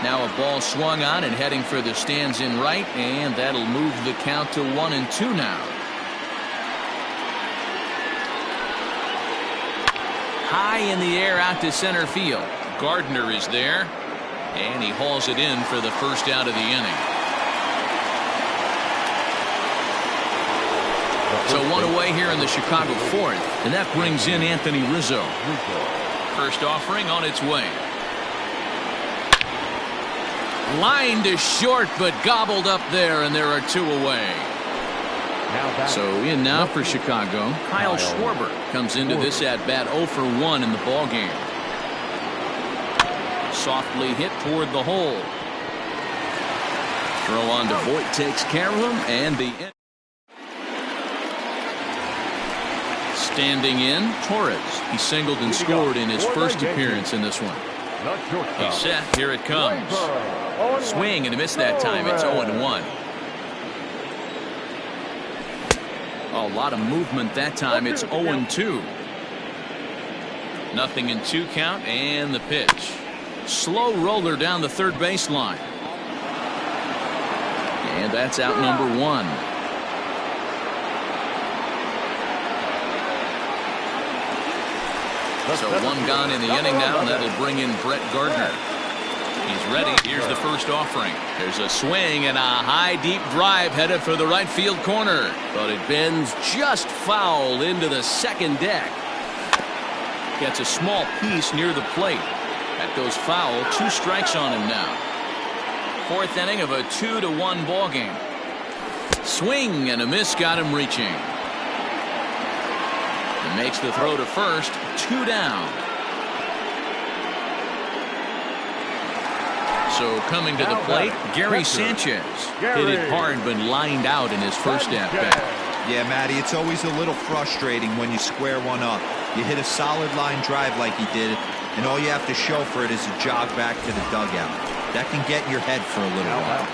Now a ball swung on and heading for the stands in right, and that'll move the count to 1-2 now. High in the air out to center field. Gardner is there. And he hauls it in for the first out of the inning. So 1 away here in the Chicago 4th, and that brings in Anthony Rizzo. First offering on its way. Line to short, but gobbled up there, and there are 2 away. So in now for Chicago, Kyle Schwarber comes into this at-bat 0 for 1 in the ballgame. Softly hit toward the hole. Throw on to Voit takes care of him, and the standing in Torres. He singled and scored in his first appearance in this one. He's set. Here it comes. Swing and a miss that time. It's 0-1. A lot of movement that time. It's 0-2. Nothing in 2 count, and the pitch. Slow roller down the third baseline. And that's out number 1. So 1 gone in the inning now, and that'll bring in Brett Gardner. He's ready. Here's the first offering. There's a swing and a high deep drive headed for the right field corner. But it bends just foul into the second deck. Gets a small piece near the plate. That goes foul. 2 strikes on him now. 4th inning of a 2-1 ball game. Swing and a miss got him reaching. And makes the throw to first. 2 down. So coming to the plate, Gary Sanchez. Hit it hard but lined out in his first at-bat. Yeah, Matty, it's always a little frustrating when you square one up. You hit a solid line drive like he did, and all you have to show for it is a jog back to the dugout. That can get in your head for a little while.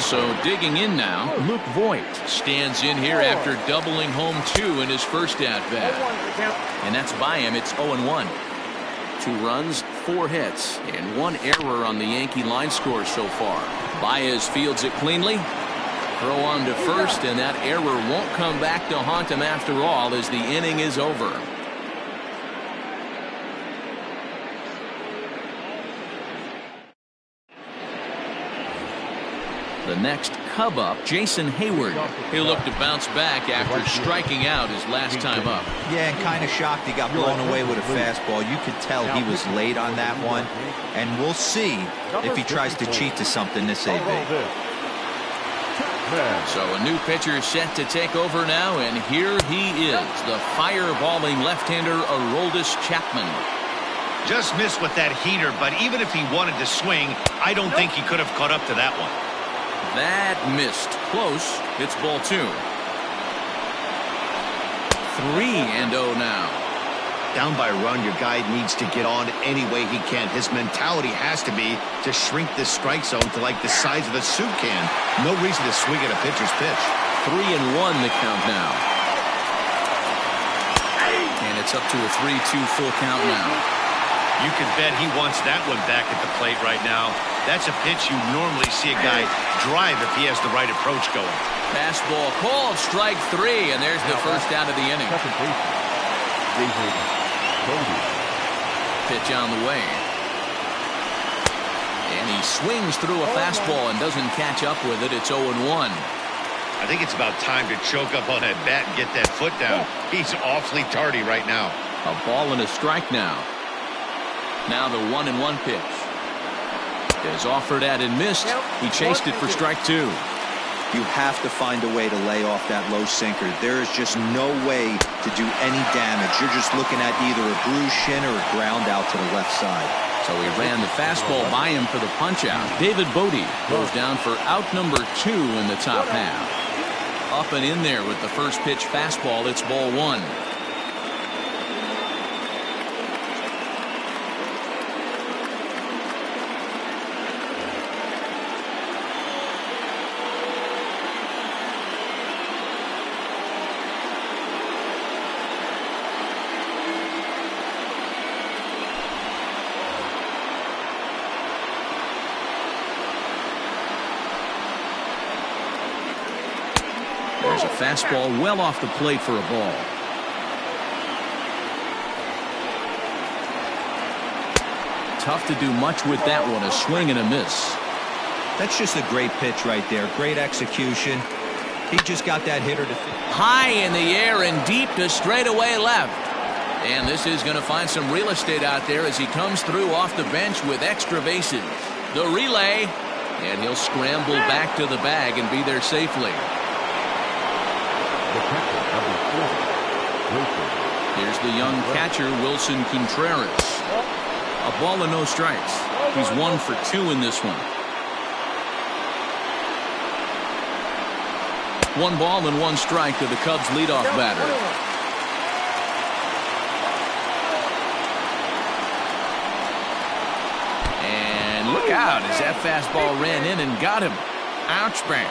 So digging in now, Luke Voit stands in here after doubling home 2 in his first at-bat. And that's by him. It's 0-1. 2 runs, 4 hits, and 1 error on the Yankee line score so far. Baez fields it cleanly. Throw on to first, and that error won't come back to haunt him after all as the inning is over. The next Cub up, Jason Hayward. He'll look to bounce back after striking out his last time up. Yeah, and kind of shocked he got blown away with a fastball. You could tell he was late on that one. And we'll see if he tries to cheat to something this AB. So a new pitcher set to take over now, and here he is, the fireballing left-hander Aroldis Chapman. Just missed with that heater, but even if he wanted to swing, I don't think he could have caught up to that one. That missed. Close. It's ball 2. 3-0 now. Down by a run, your guy needs to get on any way he can. His mentality has to be to shrink this strike zone to like the size of a soup can. No reason to swing at a pitcher's pitch. 3-1 the count now. And it's up to a 3-2 full count now. You can bet he wants that one back at the plate right now. That's a pitch you normally see a guy drive if he has the right approach going. Fastball called, strike 3, and there's the first out of the inning. Pitch on the way. And he swings through a fastball and doesn't catch up with it. It's 0-1. I think it's about time to choke up on that bat and get that foot down. He's awfully tardy right now. A ball and a strike now. Now the 1-1 pitch. Is offered at and missed. He chased it for strike 2. You have to find a way to lay off that low sinker. There is just no way to do any damage. You're just looking at either a bruised shin or a ground out to the left side. So he ran the fastball by him for the punch out. David Bodie goes down for out number 2 in the top half. Up and in there with the first pitch fastball. It's ball 1. There's a fastball well off the plate for a ball. Tough to do much with that one. A swing and a miss. That's just a great pitch right there. Great execution. He just got that hitter to high in the air and deep to straightaway left. And this is going to find some real estate out there as he comes through off the bench with extra bases. The relay, and he'll scramble back to the bag and be there safely. Here's the young catcher, Wilson Contreras. A ball and no strikes. He's 1 for 2 in this one. 1 ball and 1 strike to the Cubs leadoff batter. And look out as that fastball ran in and got him. Ouch, bang.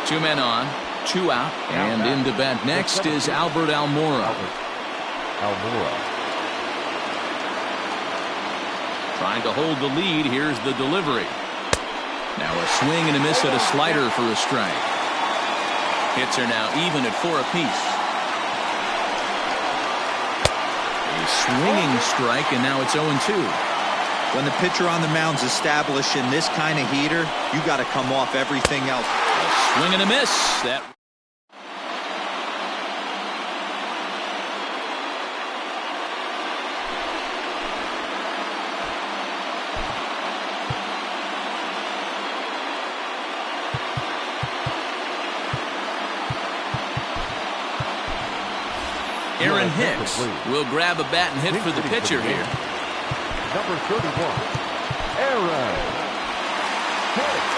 2 men on. 2 out, and into bat next is Albert Almora. Trying to hold the lead. Here's the delivery. Now a swing and a miss at a slider for a strike. Hits are now even at 4 apiece. A swinging strike, and now it's 0-2. When the pitcher on the mound's established in this kind of heater, you got to come off everything else. Swing and a miss. That Aaron Hicks will grab a bat and hit for the pitcher here. Number 31, Aaron Hicks.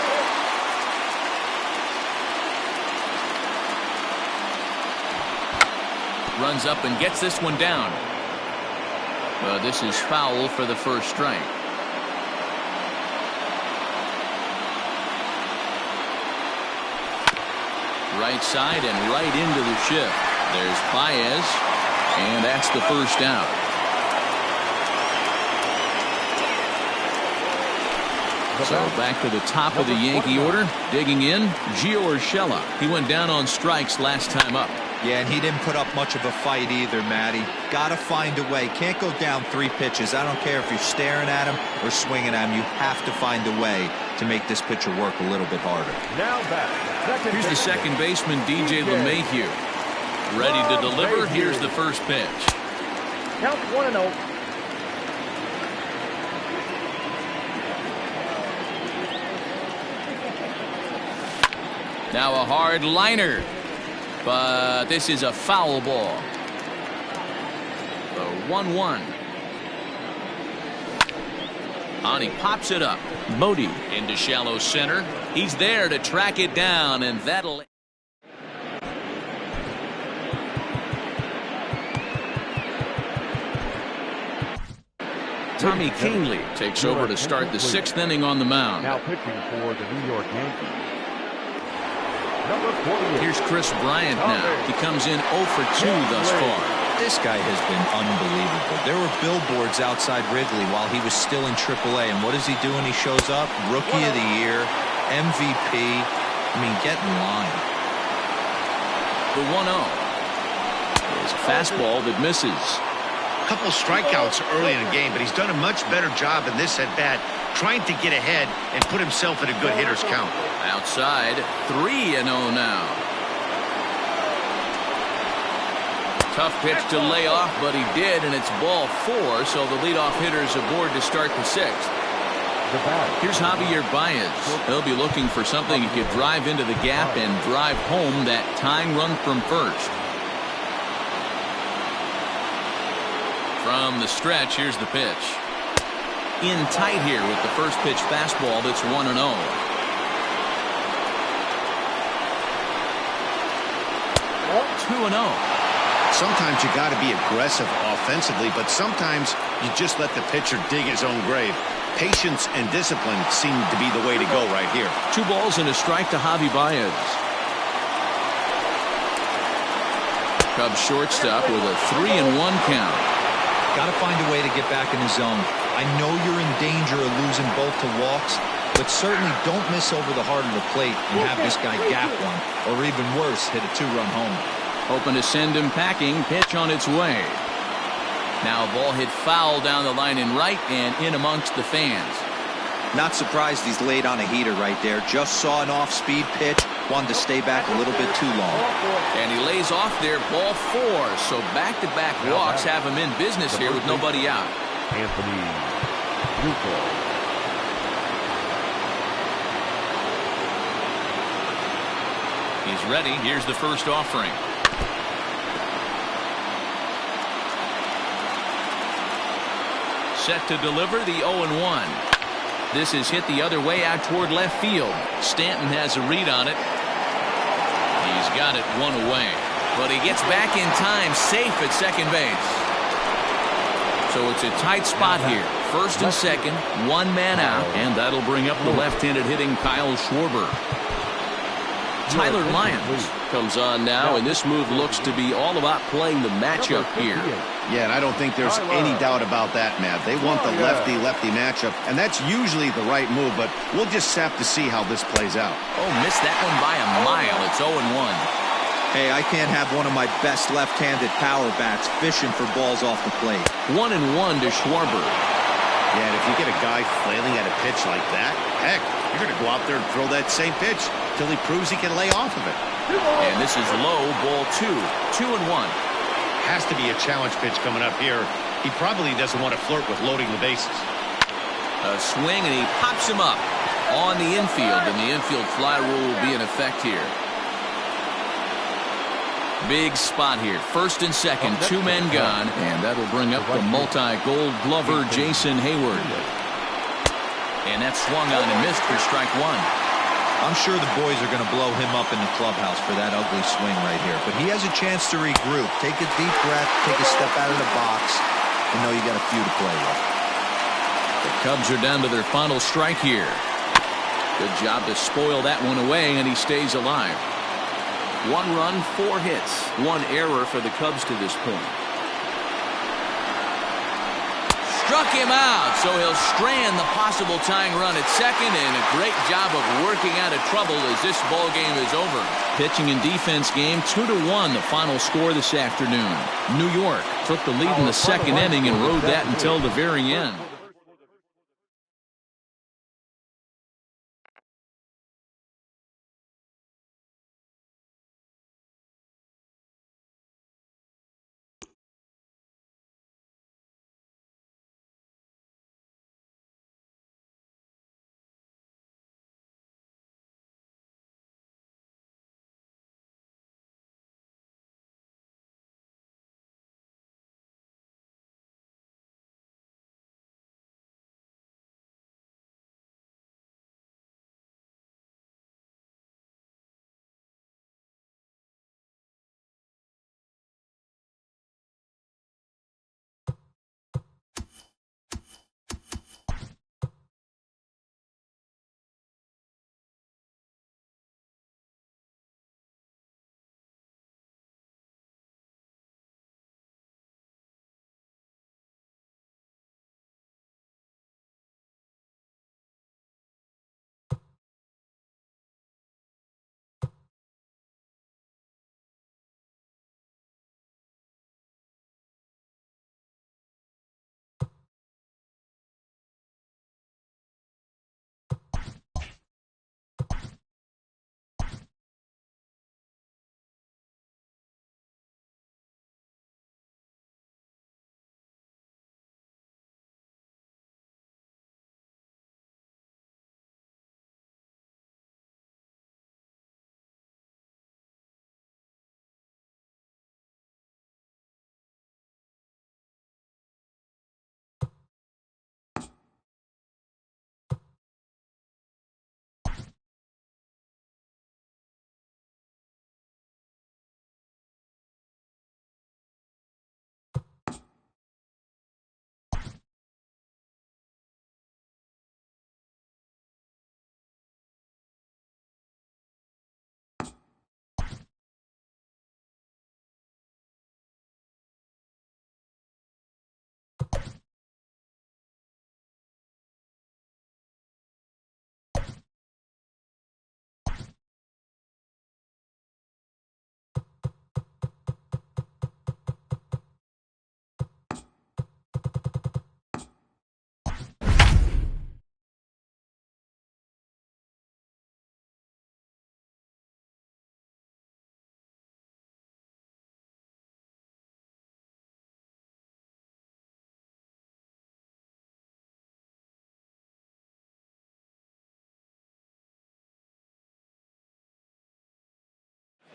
Runs up and gets this one down. Well, this is foul for the first strike. Right side and right into the shift. There's Baez, and that's the first out. So back to the top of the Yankee order. Digging in, Gio Urshela. He went down on strikes last time up. Yeah, and he didn't put up much of a fight either, Matty. Got to find a way. Can't go down 3 pitches. I don't care if you're staring at him or swinging at him. You have to find a way to make this pitcher work a little bit harder. Now back. Here's the second baseman, DJ LeMahieu. Ready to deliver. Here's the first pitch. Count 1-0. Now a hard liner. But this is a foul ball. The 1-1. And he pops it up. Modi into shallow center. He's there to track it down, and that'll... Tommy Kahnle takes over to start the 6th inning on the mound. Now pitching for the New York Yankees. Here's Chris Bryant now. He comes in 0 for 2 thus far. This guy has been unbelievable. There were billboards outside Wrigley while he was still in AAA, and what is he doing? He shows up, Rookie of the Year, MVP. I mean, get in line. The 1-0 is a fastball that misses. A couple strikeouts early in the game, but he's done a much better job in this at-bat, trying to get ahead and put himself in a good hitter's count. Outside, 3-0 now. Tough pitch to lay off, but he did, and it's ball 4, so the leadoff hitter's aboard to start the 6th. Here's Javier Baez. He'll be looking for something he could drive into the gap and drive home that tying run from first. From the stretch, here's the pitch. In tight here with the first pitch fastball that's 1-0. 2-0. Sometimes you got to be aggressive offensively, but sometimes you just let the pitcher dig his own grave. Patience and discipline seem to be the way to go right here. 2 balls and a strike to Javi Baez. Cubs shortstop with a 3-1 count. Got to find a way to get back in the zone. I know you're in danger of losing both to walks, but certainly don't miss over the heart of the plate and have this guy gap one, or even worse, hit a 2-run home. Hoping to send him packing. Pitch on its way. Now a ball hit foul down the line in right and in amongst the fans. Not surprised he's laid on a heater right there. Just saw an off-speed pitch. Wanted to stay back a little bit too long. And he lays off there, ball 4. So back-to-back walks have him in business here with nobody out. Anthony Rizzo. He's ready. Here's the first offering. Set to deliver the 0-1. This is hit the other way out toward left field. Stanton has a read on it. He's got it 1 away. But he gets back in time, safe at second base. So it's a tight spot here. First and second, 1 man out. And that'll bring up the left-handed hitting Kyle Schwarber. Tyler Lyons comes on now, and this move looks to be all about playing the matchup here. Yeah, and I don't think there's any doubt about that, Matt. They want the lefty-lefty matchup, and that's usually the right move, but we'll just have to see how this plays out. Oh, missed that one by a mile. It's 0-1. Hey, I can't have one of my best left-handed power bats fishing for balls off the plate. 1-1 to Schwarber. Yeah, and if you get a guy flailing at a pitch like that, heck, you're going to go out there and throw that same pitch till he proves he can lay off of it. And this is low, ball 2. 2-1. Has to be a challenge pitch coming up here. He probably doesn't want to flirt with loading the bases. A swing, and he pops him up on the infield, and the infield fly rule will be in effect here. Big spot here. First and second, 2 men gone, and that'll bring up the multi-gold glover Jason Hayward. And that's swung on and missed for strike 1. I'm sure the boys are going to blow him up in the clubhouse for that ugly swing right here. But he has a chance to regroup. Take a deep breath, take a step out of the box, and know you got a few to play with. The Cubs are down to their final strike here. Good job to spoil that one away, and he stays alive. 1 run, 4 hits. 1 error for the Cubs to this point. struck him out, so he'll strand the possible tying run at second, and a great job of working out of trouble as this ball game is over. Pitching and defense game 2-1, the final score this afternoon. New York took the lead in the second inning and rode that until the very end.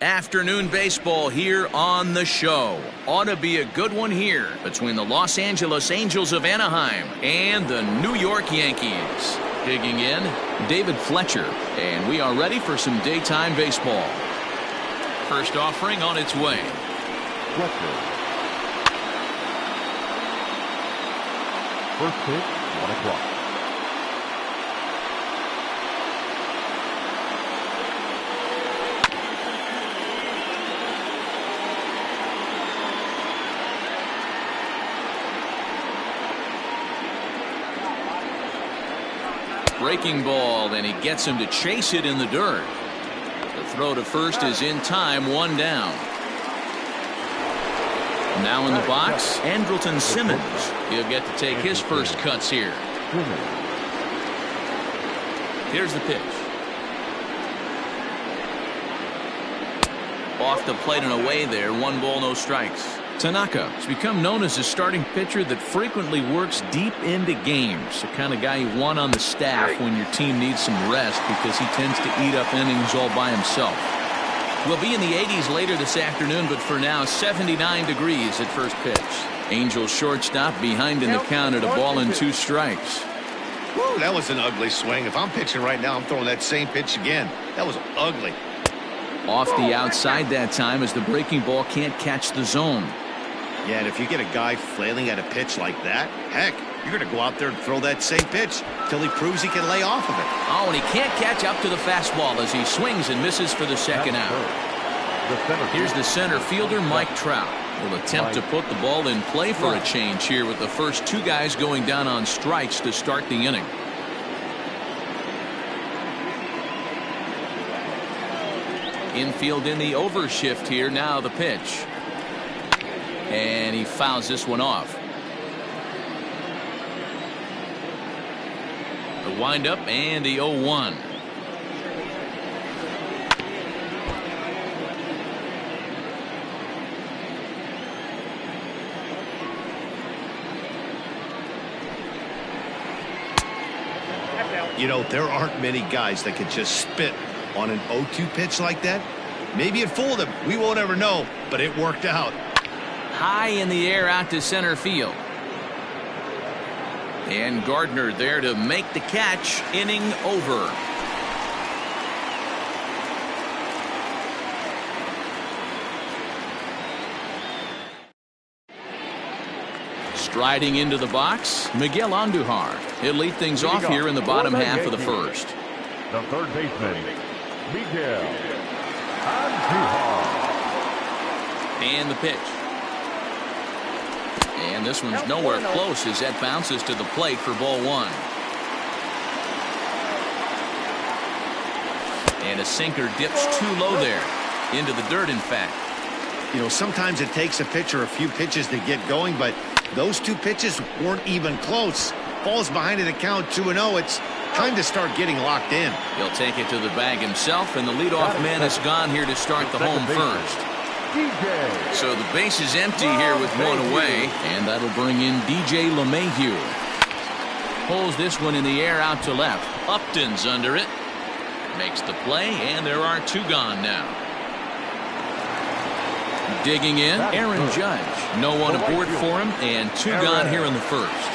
Afternoon baseball here on the show. Ought to be a good one here between the Los Angeles Angels of Anaheim and the New York Yankees. Digging in, David Fletcher, and we are ready for some daytime baseball. First offering on its way. Fletcher. First pitch, 1 o'clock. Breaking ball, and he gets him to chase it in the dirt. The throw to first is in time, 1 down. Now in the box, Andrelton Simmons. He'll get to take his first cuts here. Here's the pitch. Off the plate and away there, 1 ball, no strikes. Tanaka has become known as a starting pitcher that frequently works deep into games. The kind of guy you want on the staff when your team needs some rest because he tends to eat up innings all by himself. We'll be in the 80s later this afternoon, but for now, 79 degrees at first pitch. Angels shortstop behind in the count at 1-2 strikes. Woo, that was an ugly swing. If I'm pitching right now, I'm throwing that same pitch again. That was ugly. Off the outside that time as the breaking ball can't catch the zone. Yeah, and if you get a guy flailing at a pitch like that, heck, you're going to go out there and throw that same pitch till he proves he can lay off of it. Oh, and he can't catch up to the fastball as he swings and misses for the second out. Here's the center fielder, Mike Trout. Will attempt to put the ball in play for a change here with the first two guys going down on strikes to start the inning. Infield in the overshift here. Now the pitch. And he fouls this one off. The windup and the 0-1. You know, there aren't many guys that could just spit on an 0-2 pitch like that. Maybe it fooled him. We won't ever know, but it worked out. High in the air out to center field. And Gardner there to make the catch. Inning over. Striding into the box, Miguel Andujar. He'll lead things off here in the bottom half of the first. The third baseman, Miguel Andujar. And the pitch. And this one's nowhere close as that bounces to the plate for ball one. And a sinker dips too low there. Into the dirt, in fact. You know, sometimes it takes a pitcher a few pitches to get going, but those two pitches weren't even close. Falls behind at a count 2-0. It's time to start getting locked in. He'll take it to the bag himself, and the leadoff man is gone here to start the home first. So the base is empty here with one away, and that'll bring in DJ LeMahieu. Pulls this one in the air out to left. Upton's under it. Makes the play, and there are two gone now. Digging in, Aaron Judge. No one aboard for him, and two gone here in the first.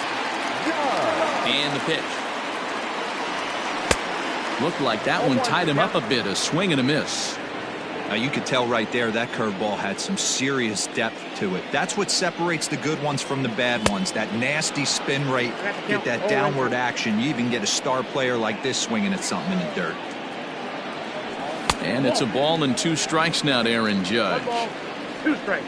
And the pitch. Looked like that one tied him up a bit. A swing and a miss. Now you could tell right there that curveball had some serious depth to it. That's what separates the good ones from the bad ones. That nasty spin rate, get that downward action. You even get a star player like this swinging at something in the dirt. And it's a ball and two strikes now to Aaron Judge. 2 strikes.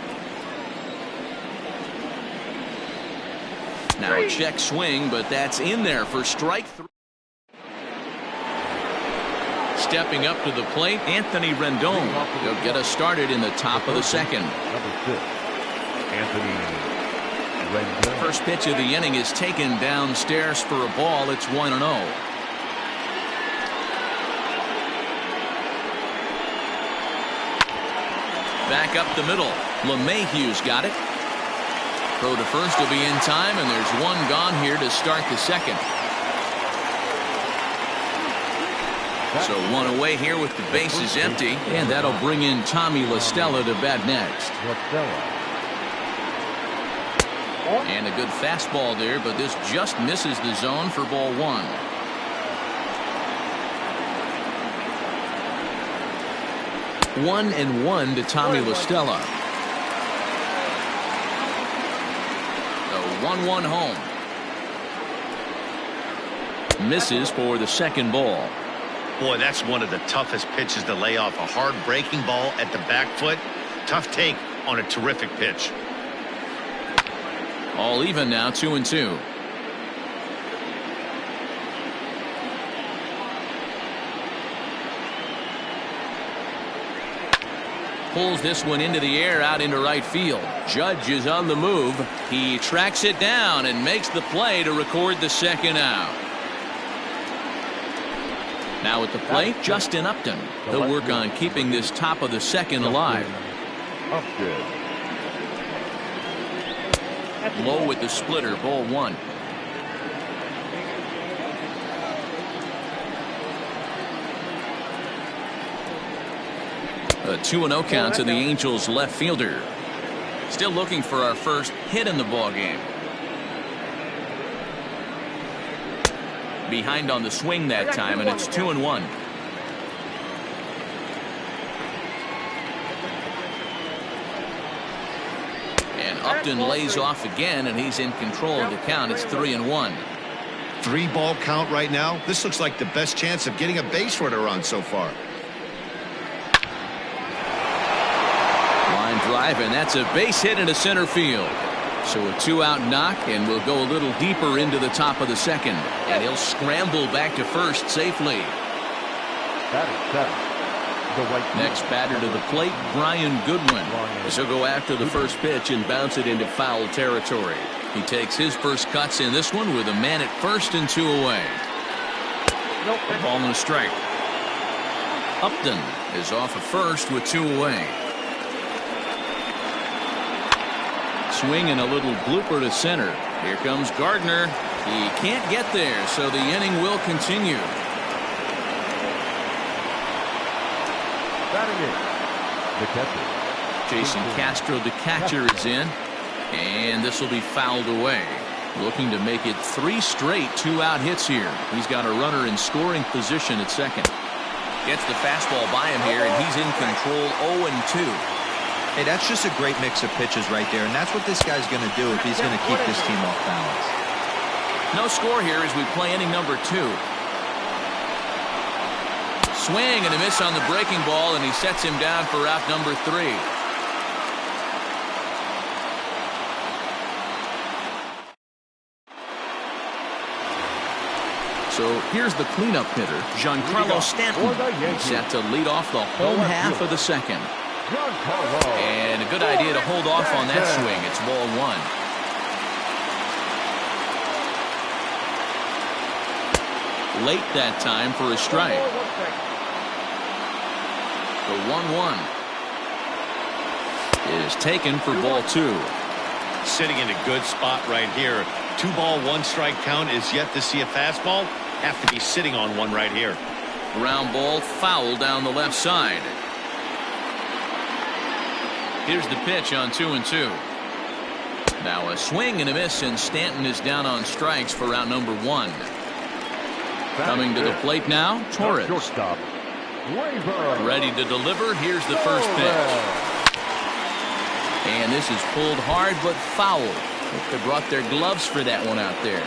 Now a check swing, but that's in there for strike 3. Stepping up to the plate, Anthony Rendon. He'll get us started in the top of the second. Number 6, Anthony Rendon. First pitch of the inning is taken downstairs for a ball. It's 1-0. Back up the middle. LeMahieu's got it. Throw to first will be in time, and there's one gone here to start the second. So one away here with the bases empty, and that'll bring in Tommy La Stella to bat next. And a good fastball there, but this just misses the zone for ball one. One and one to Tommy La Stella. The 1-1 home. Misses for the second ball. Boy, that's one of the toughest pitches to lay off. A hard breaking ball at the back foot. Tough take on a terrific pitch. All even now, 2-2. Pulls this one into the air out into right field. Judge is on the move. He tracks it down and makes the play to record the second out. Now at the plate, Justin Upton. He'll work on keeping this top of the second alive. Low with the splitter, ball one. A 2-0 count to the Angels left fielder. Still looking for our first hit in the ball game. Behind on the swing that time, and it's 2-1. And Upton lays off again, and he's in control of the count. It's 3-1. 3-ball count right now. This looks like the best chance of getting a base runner on so far. Line drive drive, and that's a base hit into center field. So a 2-out knock, and we'll go a little deeper into the top of the second. And he'll scramble back to first safely. Next batter to the plate, Brian Goodwin. He'll go after the first pitch and bounce it into foul territory. He takes his first cuts in this one with a man at first and 2 away. A ball and a strike. Upton is off at first with 2 away. Swing and a little blooper to center. Here comes Gardner. He can't get there, so the inning will continue. The catcher. Jason Castro, the catcher, is in, and this will be fouled away. Looking to make it 3 straight 2-out hits here. He's got a runner in scoring position at second. Gets the fastball by him here, and he's in control. 0-2. Hey, that's just a great mix of pitches right there, and that's what this guy's going to do if he's going to keep this team off balance. No score here as we play inning number 2. Swing and a miss on the breaking ball, and he sets him down for out number 3. So here's the cleanup hitter, Giancarlo Stanton. He's set to lead off the home half of the second. And a good idea to hold off on that swing. It's ball 1. Late that time for a strike. The 1-1 is taken for ball 2. Sitting in a good spot right here. 2-ball, 1-strike count is yet to see a fastball. Have to be sitting on one right here. Ground ball foul down the left side. Here's the pitch on 2-2. Now a swing and a miss, and Stanton is down on strikes for out number 1. Coming to the plate now, Torres. Ready to deliver. Here's the first pitch. And this is pulled hard but foul. They brought their gloves for that one out there.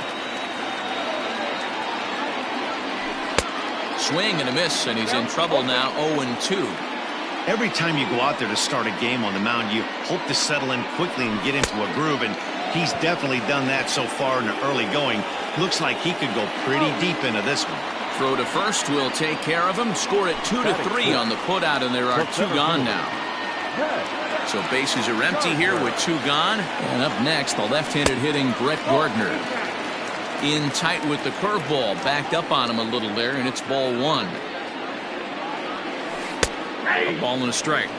Swing and a miss, and he's in trouble now. 0-2. Every time you go out there to start a game on the mound, you hope to settle in quickly and get into a groove, and he's definitely done that so far in the early going. Looks like he could go pretty deep into this one. Throw to first will take care of him. Score it 2-3 on the putout, and there are 2 gone now. So bases are empty here with 2 gone. And up next, the left-handed hitting Brett Gardner. In tight with the curveball, backed up on him a little there, and it's ball 1. A ball and a strike.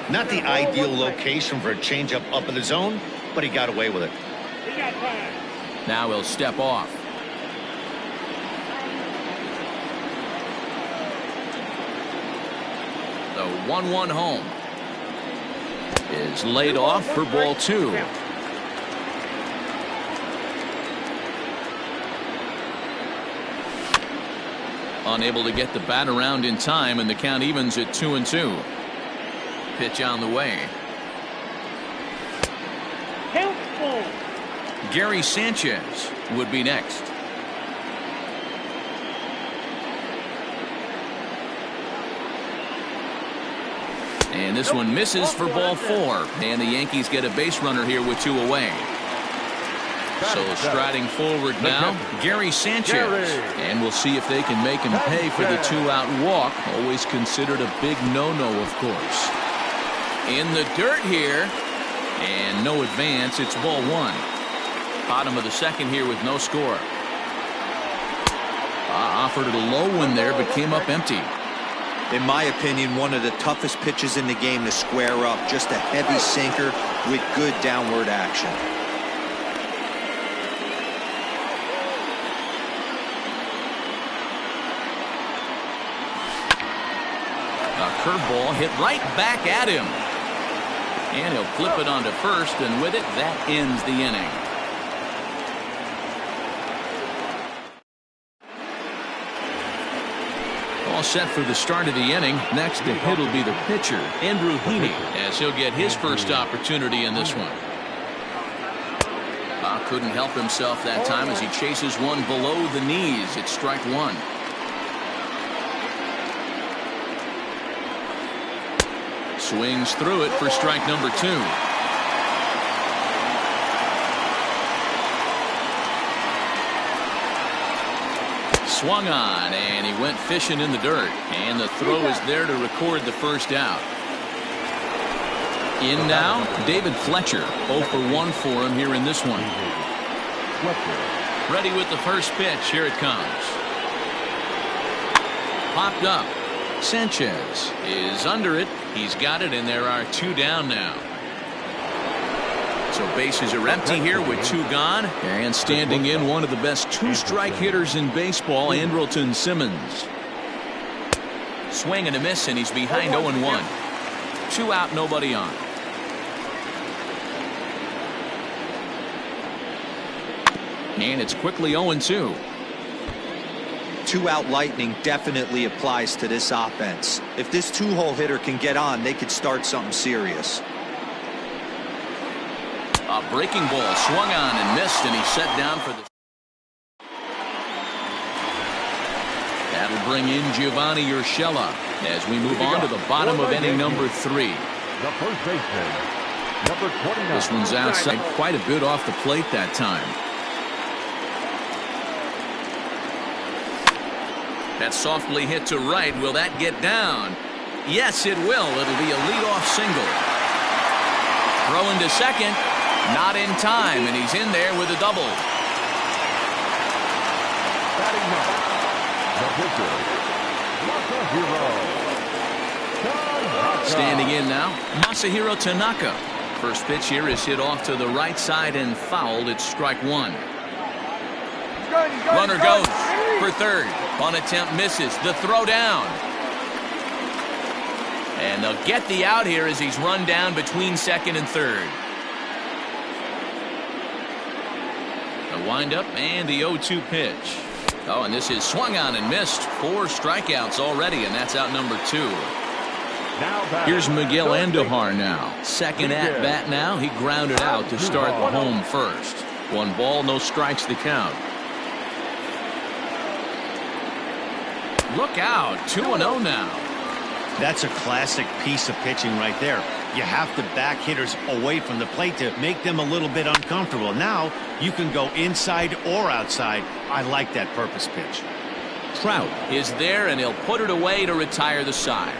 Not the ideal location for a changeup up in the zone, but he got away with it. Now he'll step off. The 1-1 home is laid off for ball 2. Unable to get the bat around in time, and the count evens at 2-2. Pitch on the way. Gary Sanchez would be next. And this one misses for ball 4. And the Yankees get a base runner here with 2 away. So striding forward now, Gary Sanchez. And we'll see if they can make him pay for the 2-out walk. Always considered a big no-no, of course. In the dirt here. And no advance. It's ball 1. Bottom of the second here with no score. Offered it a low one there, but came up empty. In my opinion, one of the toughest pitches in the game to square up. Just a heavy sinker with good downward action. A curveball hit right back at him. And he'll flip it onto first, and with it, that ends the inning. All set for the start of the inning. Next to hit will be the pitcher, Andrew Heaney, as he'll get his first opportunity in this one. Couldn't help himself that time as he chases one below the knees. It's strike 1. Swings through it for strike number 2. Swung on, and he went fishing in the dirt. And the throw is there to record the first out. In now, David Fletcher. 0 for 1 for him here in this one. Ready with the first pitch. Here it comes. Popped up. Sanchez is under it. He's got it, and there are 2 down now. So bases are empty here with 2 gone. And standing in, one of the best 2-strike hitters in baseball, Andrelton Simmons. Swing and a miss, and he's behind 0-1. 2 out, nobody on. And it's quickly 0-2. 2-out lightning definitely applies to this offense. If this 2-hole hitter can get on, they could start something serious. A breaking ball swung on and missed, and he's set down for the. That'll bring in Giovanni Urshela as we move on to the bottom of inning number 3. The first baseman, number 29. This one's outside quite a bit off the plate that time. That's softly hit to right. Will that get down? Yes, it will. It'll be a leadoff single. Throwing to second. Not in time, and he's in there with a double. Batting number, the pitcher, Masahiro. Standing in now, Masahiro Tanaka. First pitch here is hit off to the right side and fouled. It's strike 1. Runner goes for third. On attempt misses. The throw down. And they'll get the out here as he's run down between second and third. The windup and the 0-2 pitch. Oh, and this is swung on and missed. 4 strikeouts already, and that's out number 2. Here's Miguel Andujar now. Second at bat now. He grounded out to start the home first. 1 ball, no strikes the count. Look out. 2-0 now. That's a classic piece of pitching right there. You have to back hitters away from the plate to make them a little bit uncomfortable. Now you can go inside or outside. I like that purpose pitch. Trout is there, and he'll put it away to retire the side.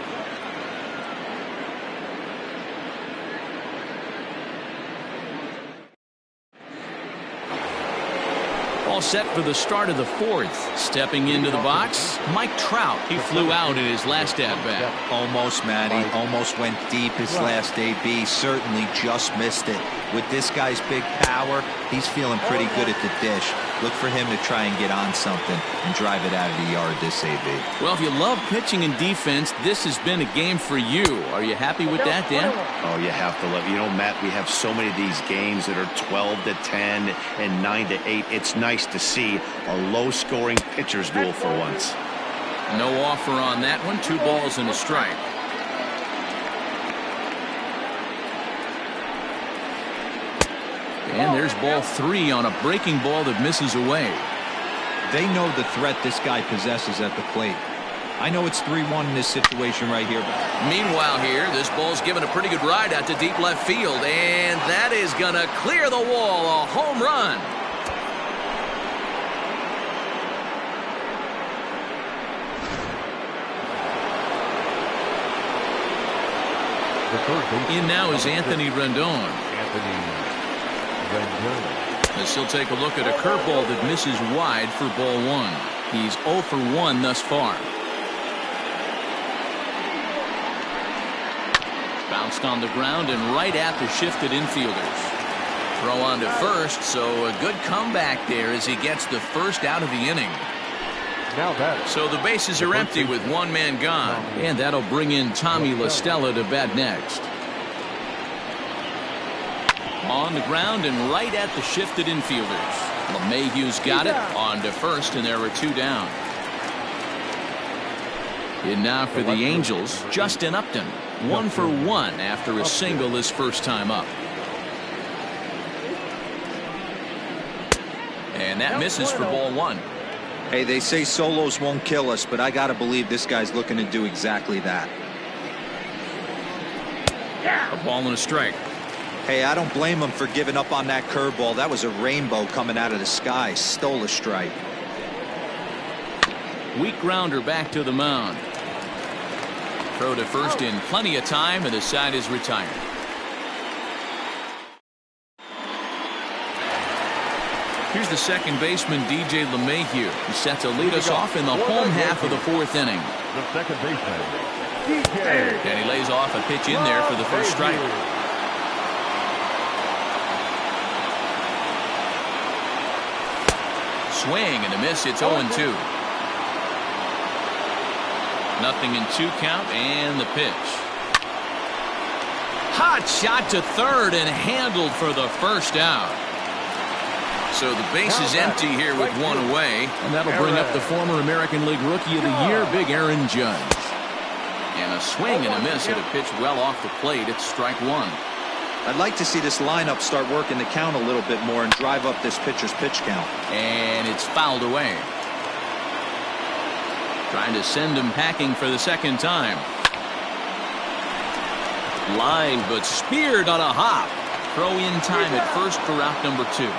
All set for the start of the 4th. Stepping into the box, Mike Trout. He flew out in his last at-bat. Almost, Matty. Almost went deep his last AB. Certainly just missed it. With this guy's big power, he's feeling pretty good at the dish. Look for him to try and get on something and drive it out of the yard this AB. Well, if you love pitching and defense, this has been a game for you. Are you happy with that, Dan? Oh, you have to love. You know, Matt, we have so many of these games that are 12-10 and 9-8. It's nice to see a low-scoring pitcher's duel for once. No offer on that one. 2 balls and a strike. And there's ball 3 on a breaking ball that misses away. They know the threat this guy possesses at the plate. I know it's 3-1 in this situation right here. Meanwhile here, this ball's given a pretty good ride out to deep left field, and that is going to clear the wall. A home run. In now is Anthony Rendon. As he'll take a look at a curveball that misses wide for ball 1. He's 0 for 1 thus far. Bounced on the ground and right at the shifted infielders. Throw on to first, so a good comeback there as he gets the first out of the inning. So the bases are empty with 1 man gone, and that'll bring in Tommy La Stella to bat next. On the ground and right at the shifted infielders. LeMahieu's got it on to first, and there are 2 down. In now for the Angels, Justin Upton. 1 for 1 after a single his first time up. And that misses for ball 1. Hey, they say solos won't kill us, but I got to believe this guy's looking to do exactly that. A ball and a strike. Hey, I don't blame him for giving up on that curveball. That was a rainbow coming out of the sky. Stole a strike. Weak grounder back to the mound. Throw to first in plenty of time, and the side is retired. Here's the second baseman, DJ LeMahieu. He sets to lead us off in the home half of the fourth inning. The second baseman, DJ. And he lays off a pitch in there for the first strike. Swing and a miss. It's 0-2. Nothing in 2 count, and the pitch. Hot shot to third and handled for the first out. So the base is empty here with one away, and that'll bring up the former American League Rookie of the Year, Big Aaron Judge. And a swing and a miss at a pitch well off the plate. It's strike one. I'd like to see this lineup start working the count a little bit more and drive up this pitcher's pitch count. And it's fouled away. Trying to send him packing for the second time. Line, but speared on a hop. Throw in time at first for out number 2.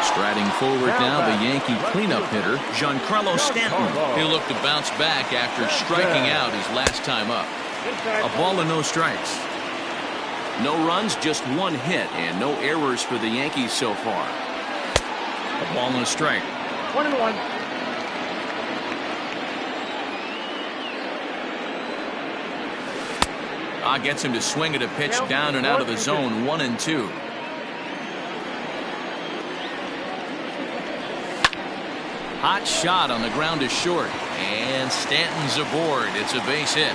Striding forward now, the Yankee cleanup hitter, Giancarlo Stanton. He'll look to bounce back after striking out his last time up. A ball and no strikes. No runs, just 1 hit, and no errors for the Yankees so far. A ball and a strike. 1-1. Gets him to swing at a pitch down and out of the zone. 1-2. Hot shot on the ground is short, and Stanton's aboard. It's a base hit.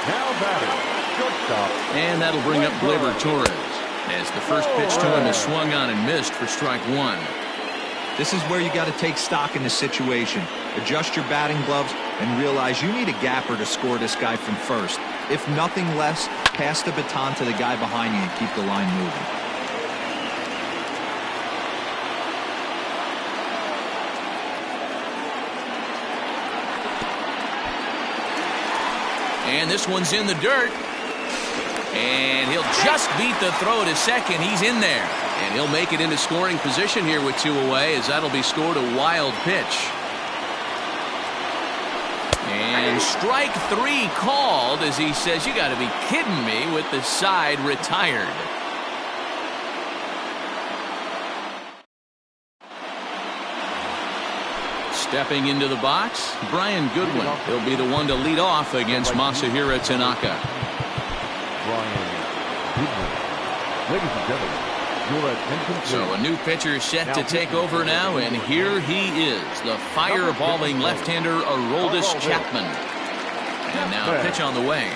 Now batting, shortstop. And that'll bring up Gleyber Torres, as the first pitch to him is swung on and missed for strike one. This is where you got to take stock in the situation. Adjust your batting gloves and realize you need a gapper to score this guy from first. If nothing less, pass the baton to the guy behind you and keep the line moving. And this one's in the dirt. And he'll just beat the throw to second. He's in there. And he'll make it into scoring position here with 2 away, as that'll be scored a wild pitch. And strike 3 called, as he says, you got to be kidding me, with the side retired. Stepping into the box, Brian Goodwin. He'll be the one to lead off against Masahiro Tanaka. Brian Goodwin. Ladies and gentlemen, your attention please. So a new pitcher set to take over now, and here he is, the fireballing left-hander Aroldis Chapman. And now pitch on the way.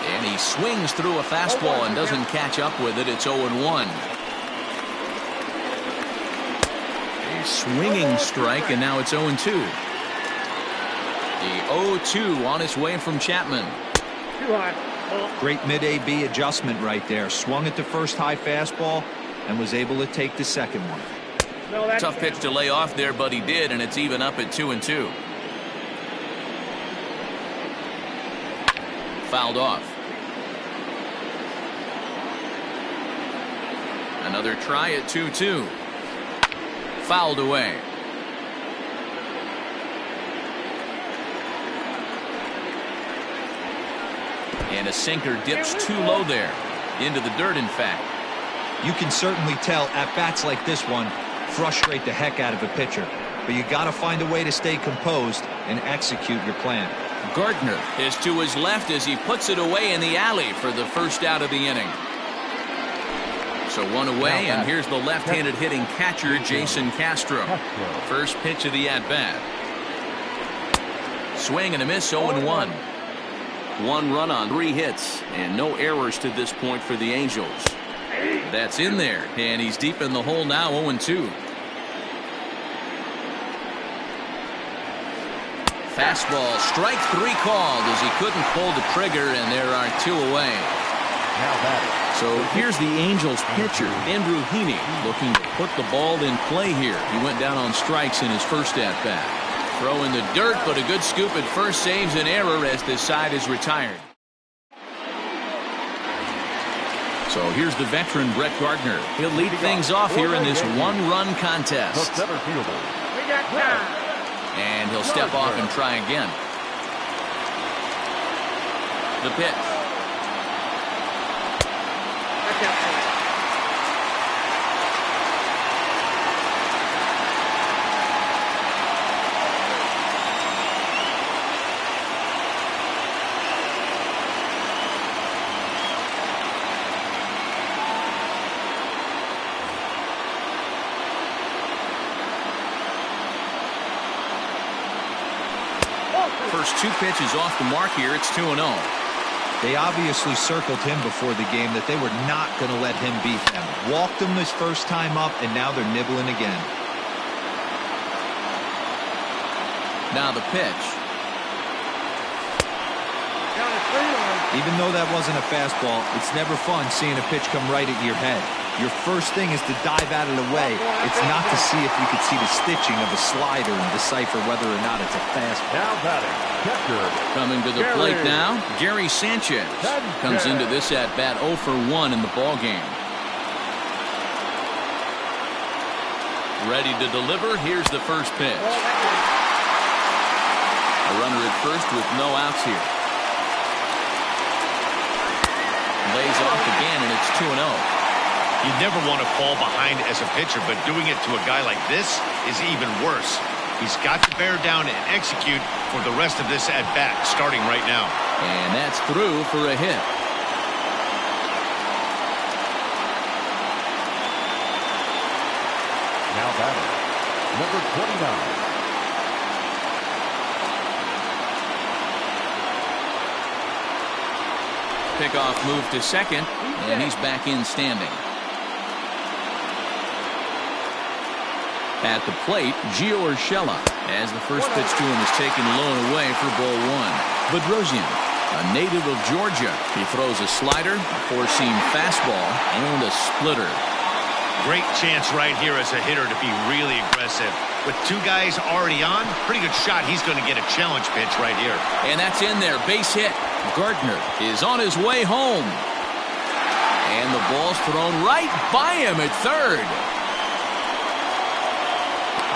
And he swings through a fastball and doesn't catch up with it. It's 0-1. A swinging strike, and now it's 0-2. The 0-2 on its way from Chapman. Too hot. Great mid-AB adjustment right there. Swung at the first high fastball and was able to take the second one. No, that's Tough pitch to lay off there, but he did, and it's even up at 2-2. Fouled off. Another try at 2-2. Fouled away. And a sinker dips too low there. Into the dirt, in fact. You can certainly tell at bats like this one frustrate the heck out of a pitcher. But you got to find a way to stay composed and execute your plan. Gardner is to his left as he puts it away in the alley for the first out of the inning. So 1 away, and here's the left-handed hitting catcher, Jason Castro. First pitch of the at-bat. Swing and a miss, 0-1. 1 run on 3 hits, and no errors to this point for the Angels. That's in there, and he's deep in the hole now, 0-2. Fastball, strike 3 called as he couldn't pull the trigger, and there are 2 away. Now batting. So here's the Angels pitcher, Andrew Heaney, looking to put the ball in play here. He went down on strikes in his first at-bat. Throw in the dirt, but a good scoop at first saves an error as this side is retired. So here's the veteran Brett Gardner. He'll lead things off here in this one-run The contest. center fielder. We got time. And he'll step off and try again. The pitch. Watch out for it. First two pitches off the mark here. It's 2-0. They obviously circled him before the game that they were not going to let him beat them. Walked him his first time up, and now they're nibbling again. Now the pitch. Down to 3-1. Even though that wasn't a fastball, it's never fun seeing a pitch come right at your head. Your first thing is to dive out of the way. It's not to see if you could see the stitching of a slider and decipher whether or not it's a fastball. Now batting. Catcher. Coming to the plate now, Gary Sanchez comes into this at-bat 0 for 1 in the ballgame. Ready to deliver. Here's the first pitch. A runner at first with no outs here. Lays off again, and it's 2-0. You never want to fall behind as a pitcher, but doing it to a guy like this is even worse. He's got to bear down and execute for the rest of this at-bat, starting right now. And that's through for a hit. Now batting. Number 29. Pickoff move to second, and he's back in standing. At the plate, Gio Urshela, as the first pitch to him is taken low and away for ball 1. Bedrosian, a native of Georgia. He throws a slider, a four-seam fastball, and a splitter. Great chance right here as a hitter to be really aggressive. With two guys already on, pretty good shot. He's going to get a challenge pitch right here. And that's in there, base hit. Gardner is on his way home. And the ball's thrown right by him at third.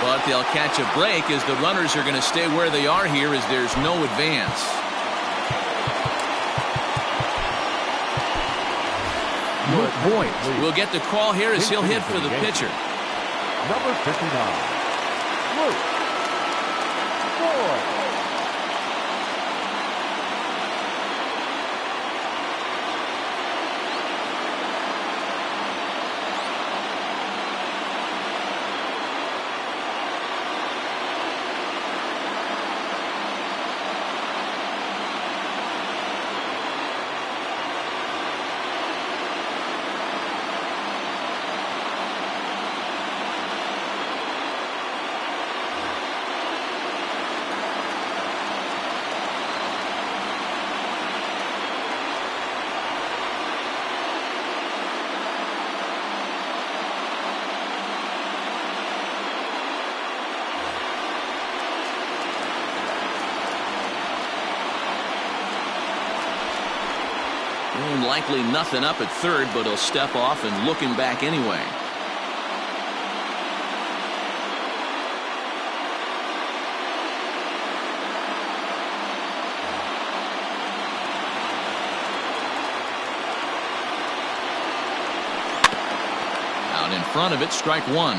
But they'll catch a break as the runners are going to stay where they are here as there's no advance. Luke Boyd will get the call here as he'll hit for the pitcher. Number 59. Luke Boyd. Likely nothing up at third, but he'll step off and look him back anyway. Out in front of it, strike one.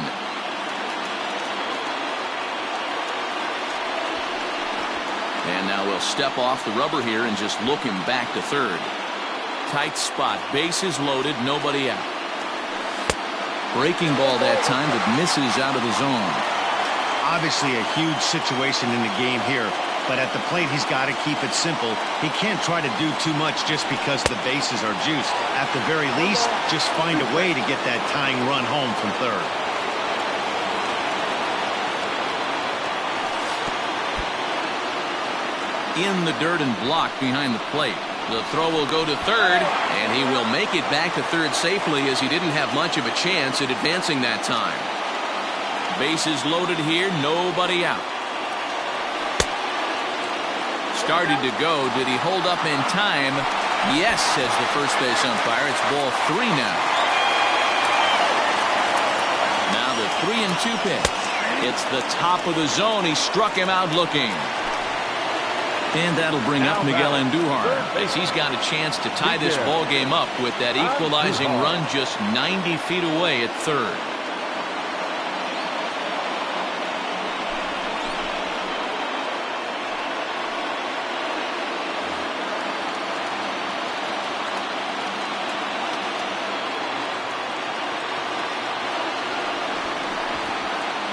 And now we'll step off the rubber here and just look him back to third. Tight spot, bases loaded, nobody out. Breaking ball that time that misses out of the zone. Obviously a huge situation in the game here, but at the plate he's got to keep it simple. He can't try to do too much just because the bases are juiced. At the very least, just find a way to get that tying run home from third. In the dirt and blocked behind the plate. The throw will go to third, and he will make it back to third safely as he didn't have much of a chance at advancing that time. Bases loaded here, nobody out. Started to go. Did he hold up in time? Yes, says the first base umpire. It's ball 3 now. Now the 3-2 pitch. It's the top of the zone. He struck him out looking. And that'll bring up Miguel Andujar as he's got a chance to tie this ball game up with that equalizing run just 90 feet away at third.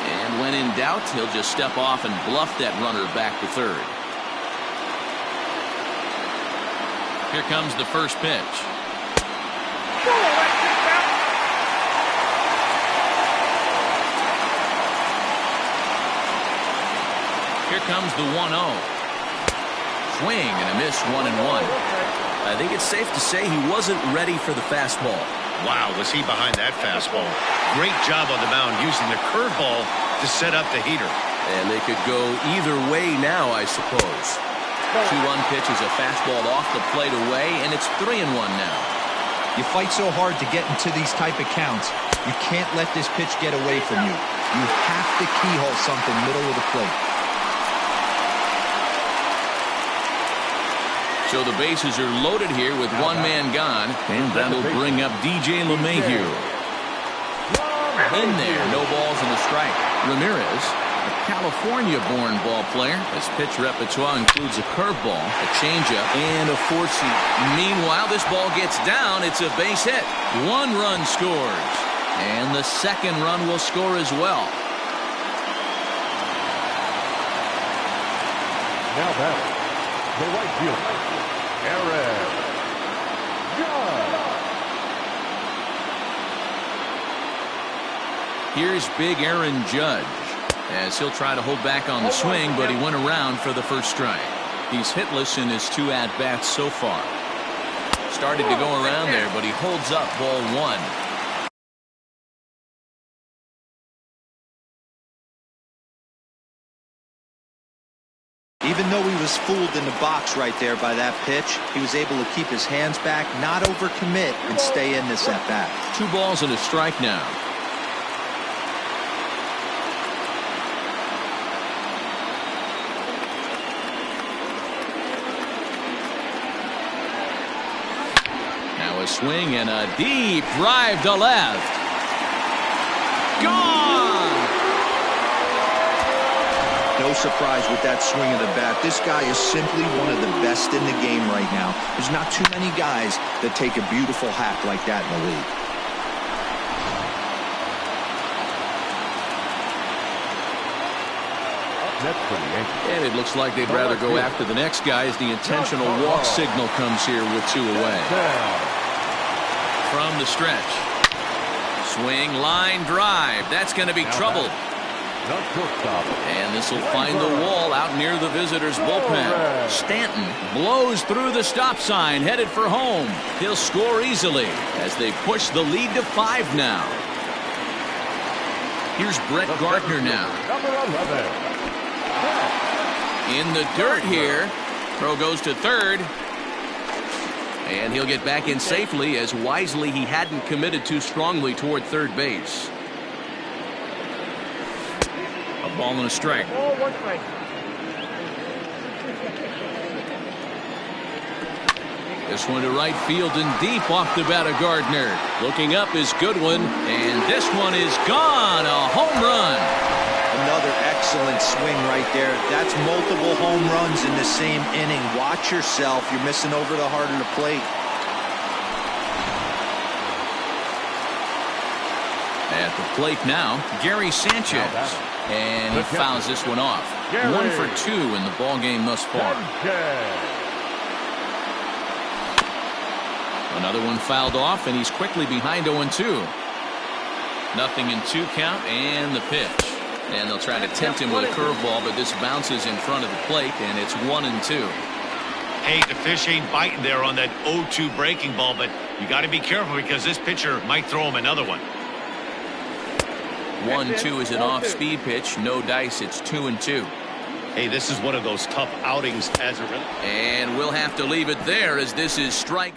And when in doubt, he'll just step off and bluff that runner back to third. Here comes the first pitch. Here comes the 1-0. Swing and a miss, 1-1. I think it's safe to say he wasn't ready for the fastball. Wow, was he behind that fastball. Great job on the mound using the curveball to set up the heater. And they could go either way now, I suppose. 2-1 pitch is a fastball off the plate away, and it's 3-1 now. You fight so hard to get into these type of counts. You can't let this pitch get away from you. You have to keyhole something middle of the plate. So the bases are loaded here with one man gone, and that'll bring up DJ LeMahieu. In there, no balls and a strike. Ramirez, a California-born ball player. His pitch repertoire includes a curveball, a changeup, and a four-seam. Meanwhile, this ball gets down. It's a base hit. 1 run scores, and the second run will score as well. Now batting, the right fielder, Aaron Judge. Here's big Aaron Judge, as he'll try to hold back on the swing, but he went around for the first strike. He's hitless in his 2 at-bats so far. Started to go around there, but he holds up ball 1. Even though he was fooled in the box right there by that pitch, he was able to keep his hands back, not overcommit, and stay in this at-bat. 2 balls and a strike now. A swing and a deep drive to left. Gone! No surprise with that swing of the bat. This guy is simply one of the best in the game right now. There's not too many guys that take a beautiful hack like that in the league. And it looks like they'd rather go after the next guy as the intentional walk signal comes here with 2 away. From the stretch. Swing, line drive. That's going to be trouble. And this will find the wall out near the visitors' bullpen. Stanton blows through the stop sign, headed for home. He'll score easily as they push the lead to 5 now. Here's Brett Gardner now. In the dirt here. Throw goes to third. And he'll get back in safely, as wisely he hadn't committed too strongly toward third base. A ball and a strike. This one to right field and deep off the bat of Gardner. Looking up is Goodwin, and this one is gone. A home run. Another excellent swing right there. That's multiple home runs in the same inning. Watch yourself. You're missing over the heart of the plate. At the plate now, Gary Sanchez. And he fouls this one off. 1 for 2 in the ball game thus far. Another one fouled off, and he's quickly behind 0-2. Nothing in 2 count, and the pitch. And they'll try to tempt him with a curveball, but this bounces in front of the plate, and it's 1-2. Hey, the fish ain't biting there on that 0-2 breaking ball, but you got to be careful because this pitcher might throw him another one. 1-2 is an off-speed pitch. No dice. It's 2-2. Hey, this is one of those tough outings as a really. And we'll have to leave it there as this is strike.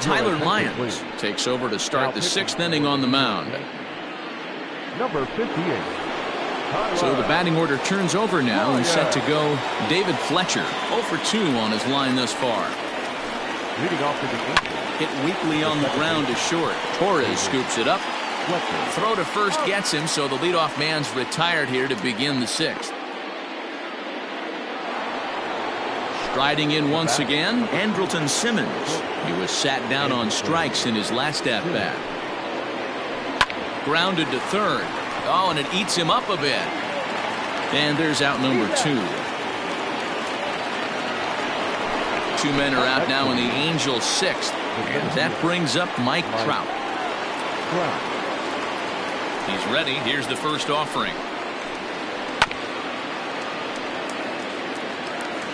Tyler Lyons takes over to start the 6th inning on the mound. Number 58. So the batting order turns over now and set to go David Fletcher. 0 for 2 on his line thus far. Leading off to the Angels. Hit weakly on the ground to short. Torres scoops it up. Throw to first gets him, so the leadoff man's retired here to begin the 6th. Striding in once again, Andrelton Simmons. He was sat down on strikes in his last at-bat. Grounded to third. Oh, and it eats him up a bit. And there's out number 2. 2 men are out now in the Angels' 6th. And that brings up Mike Trout. He's ready. Here's the first offering.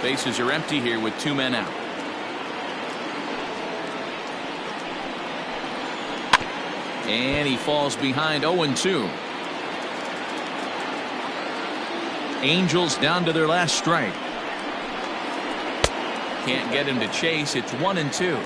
Bases are empty here with 2 men out. And he falls behind 0-2. Angels down to their last strike. Can't get him to chase. It's 1-2.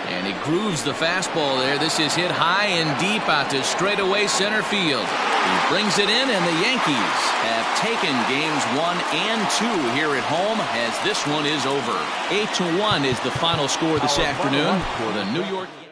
And he grooves the fastball there. This is hit high and deep out to straightaway center field. He brings it in, and the Yankees have taken games 1 and 2 here at home as this one is over. 8-1 is the final score this afternoon for the New York Yankees.